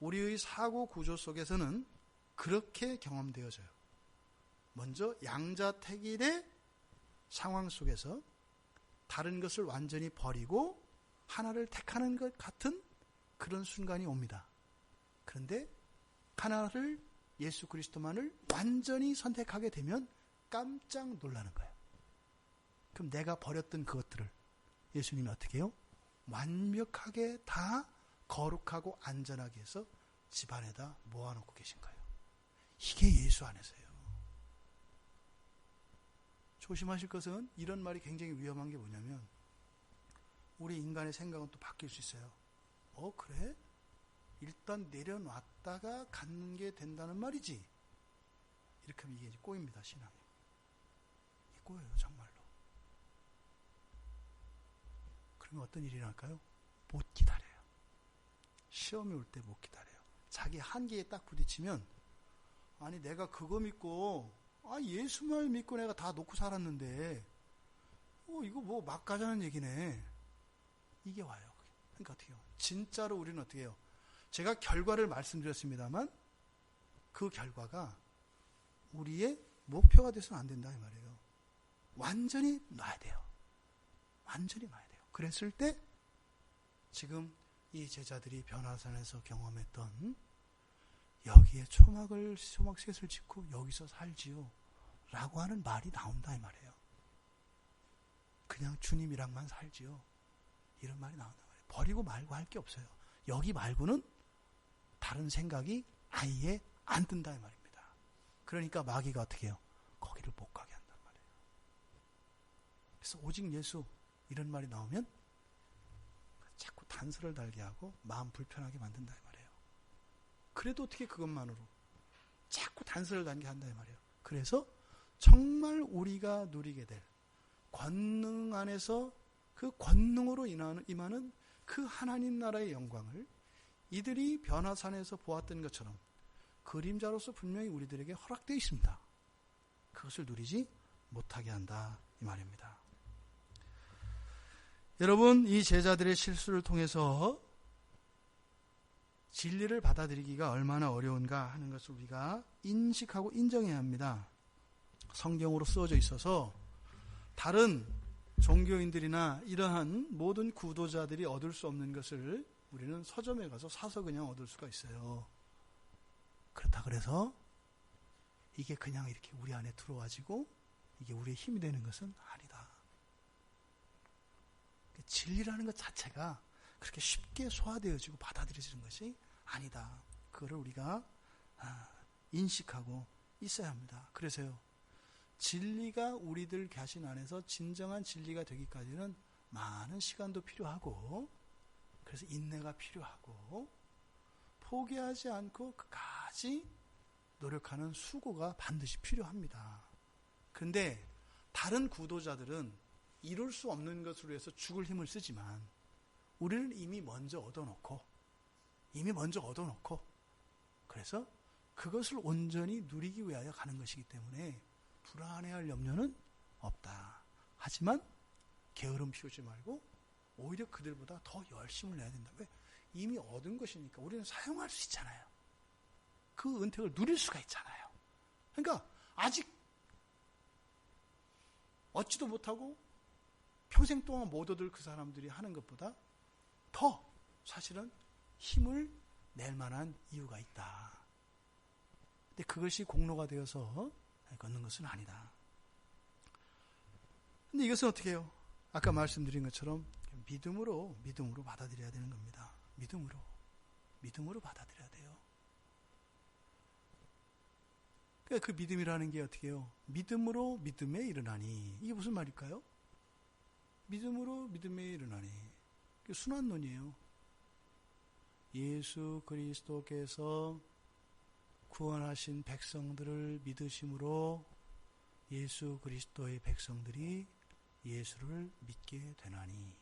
우리의 사고 구조 속에서는 그렇게 경험되어져요. 먼저 양자택일의 상황 속에서 다른 것을 완전히 버리고 하나를 택하는 것 같은 그런 순간이 옵니다. 그런데 하나를 예수 그리스도만을 완전히 선택하게 되면 깜짝 놀라는 거예요. 그럼 내가 버렸던 그것들을 예수님이 어떻게 해요? 완벽하게 다 거룩하고 안전하게 해서 집안에다 모아놓고 계신 거예요. 이게 예수 안에서예요. 조심하실 것은 이런 말이 굉장히 위험한 게 뭐냐면 우리 인간의 생각은 또 바뀔 수 있어요. 그래? 일단 내려놨다가 갖는 게 된다는 말이지. 이렇게 하면 이게 꼬입니다. 신앙이. 이게 꼬여요. 정말로. 그러면 어떤 일이 일어날까요? 못 기다려요. 시험이 올 때 못 기다려요. 자기 한계에 딱 부딪히면 아니 내가 그거 믿고 예수만 믿고 내가 다 놓고 살았는데 이거 뭐 막 가자는 얘기네. 이게 와요. 그러니까 어떻게 해요? 진짜로 우리는 어떻게 해요? 제가 결과를 말씀드렸습니다만 그 결과가 우리의 목표가 돼서는 안 된다 이 말이에요. 완전히 놔야 돼요. 완전히 놔야 돼요. 그랬을 때 지금 이 제자들이 변화산에서 경험했던 여기에 초막셋을 짓고 여기서 살지요 라고 하는 말이 나온다 이 말이에요. 그냥 주님이랑만 살지요 이런 말이 나온다 말이에요. 버리고 말고 할 게 없어요. 여기 말고는 다른 생각이 아예 안 든다 이 말입니다. 그러니까 마귀가 어떻게 해요? 거기를 못 가게 한단 말이에요. 그래서 오직 예수 이런 말이 나오면 자꾸 단서를 달게 하고 마음 불편하게 만든다 이 말이에요. 그래도 어떻게 그것만으로 자꾸 단서를 달게 한다 이 말이에요. 그래서 정말 우리가 누리게 될 권능 안에서 그 권능으로 임하는 그 하나님 나라의 영광을 이들이 변화산에서 보았던 것처럼 그림자로서 분명히 우리들에게 허락되어 있습니다. 그것을 누리지 못하게 한다 이 말입니다. 여러분, 이 제자들의 실수를 통해서 진리를 받아들이기가 얼마나 어려운가 하는 것을 우리가 인식하고 인정해야 합니다. 성경으로 쓰여져 있어서 다른 종교인들이나 이러한 모든 구도자들이 얻을 수 없는 것을 우리는 서점에 가서 사서 그냥 얻을 수가 있어요. 그렇다 그래서 이게 그냥 이렇게 우리 안에 들어와지고 이게 우리의 힘이 되는 것은 아니다. 진리라는 것 자체가 그렇게 쉽게 소화되어지고 받아들여지는 것이 아니다. 그거를 우리가 인식하고 있어야 합니다. 그래서요. 진리가 우리들 자신 안에서 진정한 진리가 되기까지는 많은 시간도 필요하고 그래서 인내가 필요하고 포기하지 않고 끝까지 노력하는 수고가 반드시 필요합니다. 그런데 다른 구도자들은 이룰 수 없는 것으로 해서 죽을 힘을 쓰지만 우리는 이미 먼저 얻어놓고 그래서 그것을 온전히 누리기 위하여 가는 것이기 때문에 불안해할 염려는 없다. 하지만 게으름 피우지 말고 오히려 그들보다 더 열심을 내야 된다. 왜? 이미 얻은 것이니까 우리는 사용할 수 있잖아요. 그 은택을 누릴 수가 있잖아요. 그러니까 아직 얻지도 못하고 평생 동안 못 얻을 그 사람들이 하는 것보다 더 사실은 힘을 낼 만한 이유가 있다. 근데 그것이 공로가 되어서 걷는 것은 아니다. 근데 이것은 어떻게 해요? 아까 말씀드린 것처럼 믿음으로 받아들여야 되는 겁니다. 믿음으로 받아들여야 돼요. 그러니까 그 믿음이라는 게 어떻게 해요? 믿음으로 믿음에 일어나니. 이게 무슨 말일까요? 믿음으로 믿음에 일어나니. 순환론이에요. 예수 그리스도께서 구원하신 백성들을 믿으심으로 예수 그리스도의 백성들이 예수를 믿게 되나니.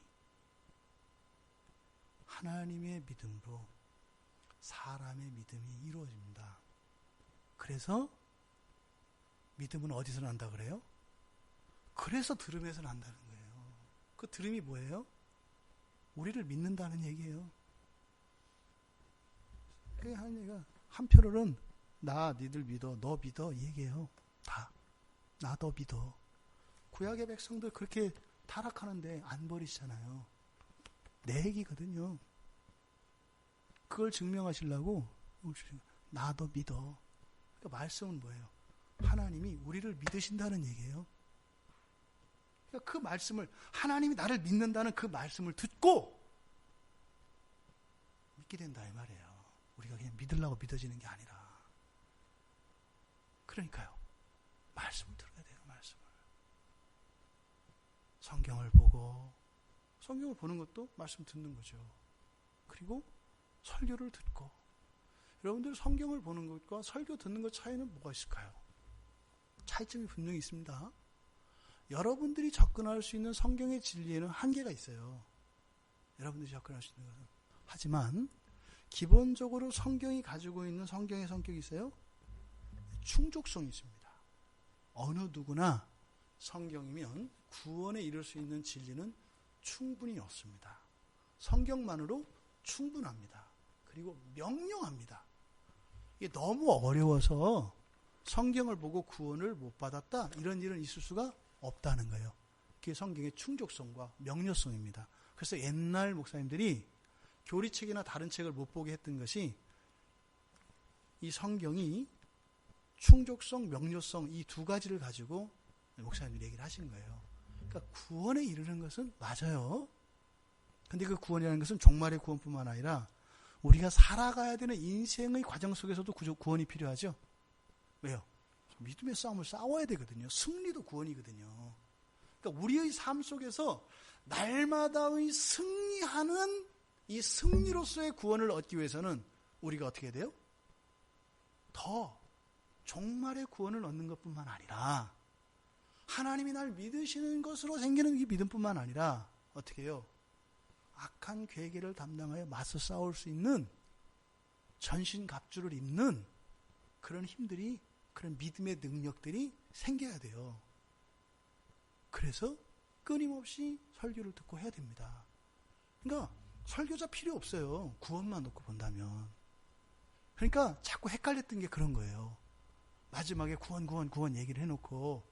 하나님의 믿음으로 사람의 믿음이 이루어집니다. 그래서 믿음은 어디서 난다 그래요? 그래서 들음에서 난다는 거예요. 그 들음이 뭐예요? 우리를 믿는다는 얘기예요. 그 한편으로는 나 니들 믿어, 너 믿어 이 얘기예요. 다. 나 너 믿어. 구약의 백성들 그렇게 타락하는데 안 버리시잖아요. 내 얘기거든요. 그걸 증명하시려고 나 너 믿어. 그러니까 말씀은 뭐예요? 하나님이 우리를 믿으신다는 얘기예요. 그러니까 그 말씀을, 하나님이 나를 믿는다는 그 말씀을 듣고 믿게 된다 이 말이에요. 우리가 그냥 믿으려고 믿어지는 게 아니라. 그러니까요. 말씀을 들어야 돼요. 말씀을. 성경을 보고, 성경을 보는 것도 말씀 듣는 거죠. 그리고 설교를 듣고. 여러분들 성경을 보는 것과 설교 듣는 것 차이는 뭐가 있을까요? 차이점이 분명히 있습니다. 여러분들이 접근할 수 있는 성경의 진리에는 한계가 있어요. 여러분들이 접근할 수 있는 것은. 하지만 기본적으로 성경이 가지고 있는 성경의 성격이 있어요. 충족성이 있습니다. 어느 누구나 성경이면 구원에 이를 수 있는 진리는 충분히 얻습니다. 성경만으로 충분합니다. 그리고 명령합니다. 이게 너무 어려워서 성경을 보고 구원을 못 받았다, 이런 일은 있을 수가 없다는 거예요. 그게 성경의 충족성과 명료성입니다. 그래서 옛날 목사님들이 교리책이나 다른 책을 못 보게 했던 것이 이 성경이 충족성, 명료성 이 두 가지를 가지고 목사님들이 얘기를 하신 거예요. 그러니까 구원에 이르는 것은 맞아요. 근데 그 구원이라는 것은 종말의 구원뿐만 아니라 우리가 살아가야 되는 인생의 과정 속에서도 구원이 필요하죠. 왜요? 믿음의 싸움을 싸워야 되거든요. 승리도 구원이거든요. 그러니까 우리의 삶 속에서 날마다의 승리하는 이 승리로서의 구원을 얻기 위해서는 우리가 어떻게 해야 돼요? 더 종말의 구원을 얻는 것뿐만 아니라 하나님이 날 믿으시는 것으로 생기는 이 믿음뿐만 아니라 어떻게 해요? 악한 괴계를 담당하여 맞서 싸울 수 있는 전신갑주를 입는 그런 힘들이, 그런 믿음의 능력들이 생겨야 돼요. 그래서 끊임없이 설교를 듣고 해야 됩니다. 그러니까 설교자 필요 없어요. 구원만 놓고 본다면. 그러니까 자꾸 헷갈렸던 게 그런 거예요. 마지막에 구원 얘기를 해놓고,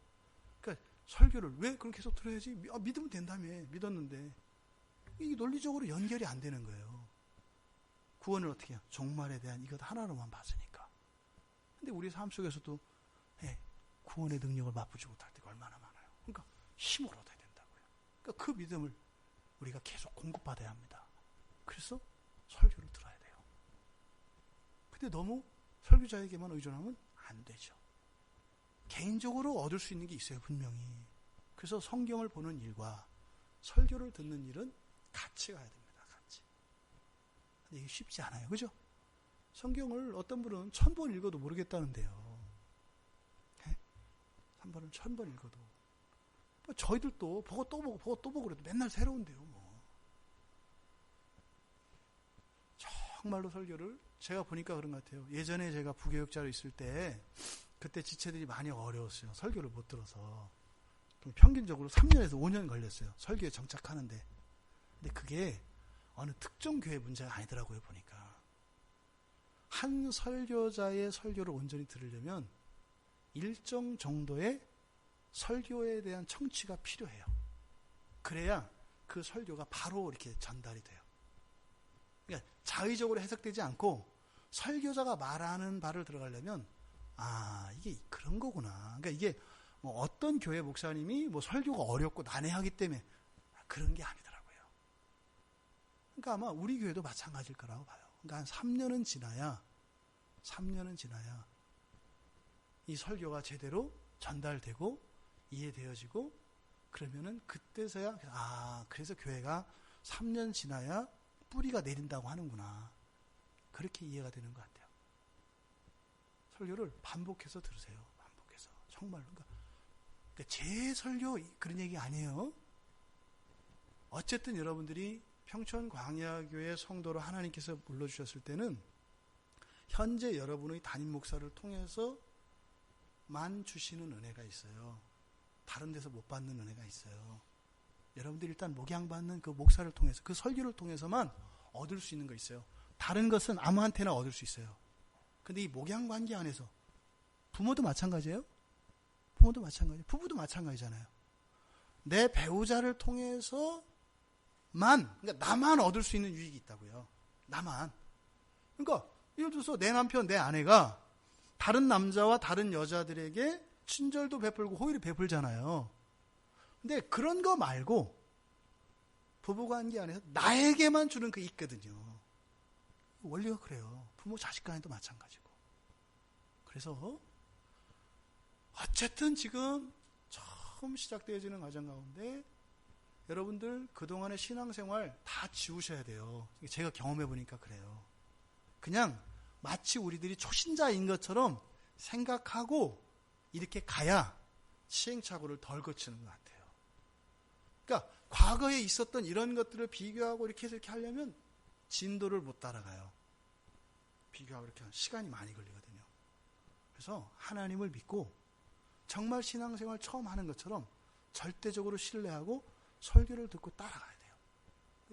그러니까 설교를 왜 그럼 계속 들어야지? 믿으면 된다며. 믿었는데 이게 논리적으로 연결이 안 되는 거예요. 구원을 어떻게 해요? 종말에 대한 이것 하나로만 봤으니까. 근데 우리 삶 속에서도 구원의 능력을 맛보지 못할 때가 얼마나 많아요. 그러니까 힘을 얻어야 된다고요. 그러니까 그 믿음을 우리가 계속 공급받아야 합니다. 그래서 설교를 들어야 돼요. 근데 너무 설교자에게만 의존하면 안 되죠. 개인적으로 얻을 수 있는 게 있어요, 분명히. 그래서 성경을 보는 일과 설교를 듣는 일은 같이 가야 됩니다. 같이. 근데 이게 쉽지 않아요. 그죠? 성경을 어떤 분은 1000번 읽어도 모르겠다는데요. 3번은 1000번 읽어도. 뭐 저희들도 보고 또 보고 그래도 맨날 새로운데요. 뭐. 정말로 설교를 제가 보니까 그런 것 같아요. 예전에 제가 부교육자로 있을 때 그때 지체들이 많이 어려웠어요. 설교를 못 들어서. 평균적으로 3년에서 5년 걸렸어요. 설교에 정착하는데. 근데 그게 어느 특정 교회 문제가 아니더라고요, 보니까. 한 설교자의 설교를 온전히 들으려면 일정 정도의 설교에 대한 청취가 필요해요. 그래야 그 설교가 바로 이렇게 전달이 돼요. 그러니까 자의적으로 해석되지 않고 설교자가 말하는 바를 들어가려면 이게 그런 거구나. 그러니까 이게 뭐 어떤 교회 목사님이 뭐 설교가 어렵고 난해하기 때문에 그런 게 아니더라고요. 그러니까 아마 우리 교회도 마찬가지일 거라고 봐요. 그러니까 한 3년은 지나야 이 설교가 제대로 전달되고 이해되어지고 그러면은 그때서야 그래서 교회가 3년 지나야 뿌리가 내린다고 하는구나. 그렇게 이해가 되는 것 같아요. 설교를 반복해서 들으세요. 반복해서. 정말로. 그러니까 제 설교 그런 얘기 아니에요. 어쨌든 여러분들이 평촌 광야교회 성도로 하나님께서 불러주셨을 때는 현재 여러분의 담임 목사를 통해서만 주시는 은혜가 있어요. 다른 데서 못 받는 은혜가 있어요. 여러분들이 일단 목양받는 그 목사를 통해서, 그 설교를 통해서만 얻을 수 있는 거 있어요. 다른 것은 아무한테나 얻을 수 있어요. 근데 이 목양관계 안에서 부모도 마찬가지예요. 부모도 마찬가지예요. 부부도 마찬가지잖아요. 내 배우자를 통해서만, 그러니까 나만 얻을 수 있는 유익이 있다고요. 나만. 그러니까 예를 들어서 내 남편, 내 아내가 다른 남자와 다른 여자들에게 친절도 베풀고 호의를 베풀잖아요. 근데 그런 거 말고 부부관계 안에서 나에게만 주는 게 있거든요. 원리가 그래요. 부모 자식 간에도 마찬가지고. 그래서 어쨌든 지금 처음 시작되어지는 과정 가운데 여러분들 그동안의 신앙생활 다 지우셔야 돼요. 제가 경험해 보니까 그래요. 그냥 마치 우리들이 초신자인 것처럼 생각하고 이렇게 가야 시행착오를 덜 거치는 것 같아요. 그러니까 과거에 있었던 이런 것들을 비교하고 이렇게 해서 이렇게 하려면 진도를 못 따라가요. 비교하고 이렇게 하면 시간이 많이 걸리거든요. 그래서 하나님을 믿고 정말 신앙생활 처음 하는 것처럼 절대적으로 신뢰하고 설교를 듣고 따라가야 돼요.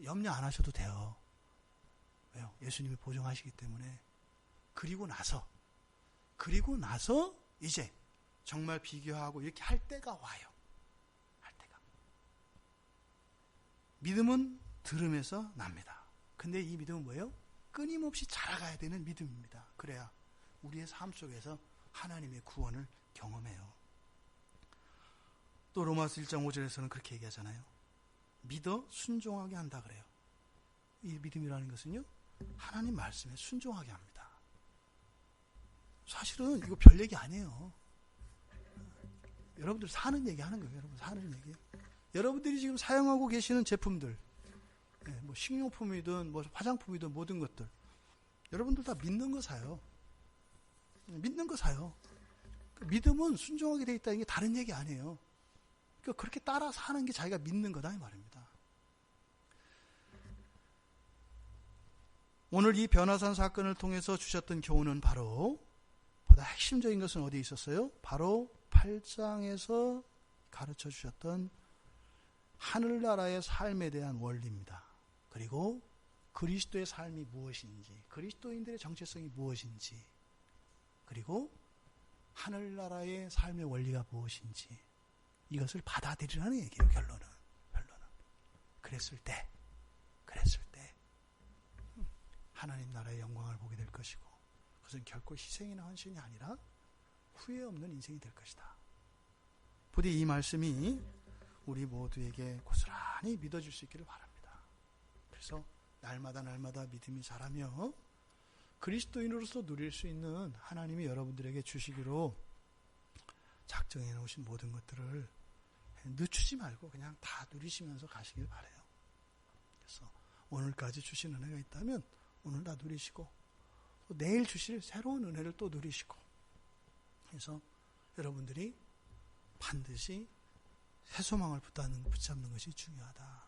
염려 안 하셔도 돼요. 왜요? 예수님이 보증하시기 때문에. 그리고 나서 이제 정말 비교하고 이렇게 할 때가 와요. 할 때가. 믿음은 들음에서 납니다. 근데 이 믿음은 뭐예요? 끊임없이 자라가야 되는 믿음입니다. 그래야 우리의 삶 속에서 하나님의 구원을 경험해요. 또 로마서 1장 5절에서는 그렇게 얘기하잖아요. 믿어 순종하게 한다 그래요. 이 믿음이라는 것은요, 하나님 말씀에 순종하게 합니다. 사실은 이거 별 얘기 아니에요. 여러분들 사는 얘기 하는 거예요. 여러분 사는 얘기. 여러분들이 지금 사용하고 계시는 제품들, 뭐 식료품이든 뭐 화장품이든 모든 것들, 여러분들 다 믿는 거 사요. 믿는 거 사요. 믿음은 순종하게 돼 있다는 게 다른 얘기 아니에요. 그러니까 그렇게 따라 사는 게 자기가 믿는 거다 이 말입니다. 오늘 이 변화산 사건을 통해서 주셨던 교훈은 바로 보다 핵심적인 것은 어디에 있었어요? 바로 8장에서 가르쳐 주셨던 하늘나라의 삶에 대한 원리입니다. 그리고 그리스도의 삶이 무엇인지, 그리스도인들의 정체성이 무엇인지, 그리고 하늘나라의 삶의 원리가 무엇인지, 이것을 받아들이라는 얘기예요. 결론은. 그랬을 때 하나님 나라의 영광을 보게 될 것이고, 그것은 결코 희생이나 헌신이 아니라 후회 없는 인생이 될 것이다. 부디 이 말씀이 우리 모두에게 고스란히 믿어질 수 있기를 바랍니다. 그래서 날마다 믿음이 자라며 그리스도인으로서 누릴 수 있는 하나님이 여러분들에게 주시기로 작정해 놓으신 모든 것들을 늦추지 말고 그냥 다 누리시면서 가시길 바라요. 그래서 오늘까지 주신 은혜가 있다면 오늘 다 누리시고, 또 내일 주실 새로운 은혜를 또 누리시고, 그래서 여러분들이 반드시 새 소망을 붙잡는 것이 중요하다.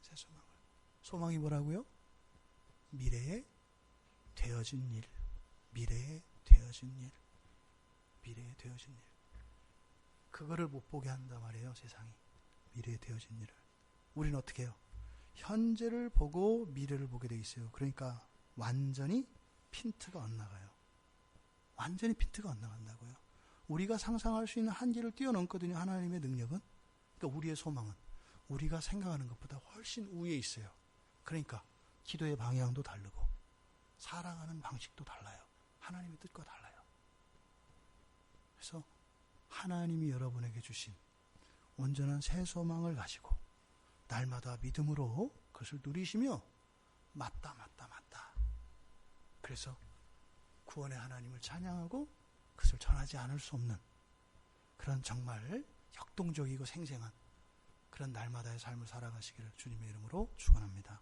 새 소망을. 소망이 뭐라고요? 미래에 되어진 일. 그거를 못 보게 한단 말이에요, 세상이. 미래에 되어진 일을. 우리는 어떻게 해요? 현재를 보고 미래를 보게 돼 있어요. 그러니까 완전히 핀트가 안 나가요. 완전히 핀트가 안 나간다고요. 우리가 상상할 수 있는 한계를 뛰어넘거든요. 하나님의 능력은. 그러니까 우리의 소망은 우리가 생각하는 것보다 훨씬 우위에 있어요. 그러니까 기도의 방향도 다르고 살아가는 방식도 달라요. 하나님의 뜻과 달라요. 그래서 하나님이 여러분에게 주신 온전한 새 소망을 가지고 날마다 믿음으로 그것을 누리시며 맞다. 그래서 구원의 하나님을 찬양하고 그것을 전하지 않을 수 없는 그런 정말 역동적이고 생생한 그런 날마다의 삶을 살아가시기를 주님의 이름으로 축원합니다.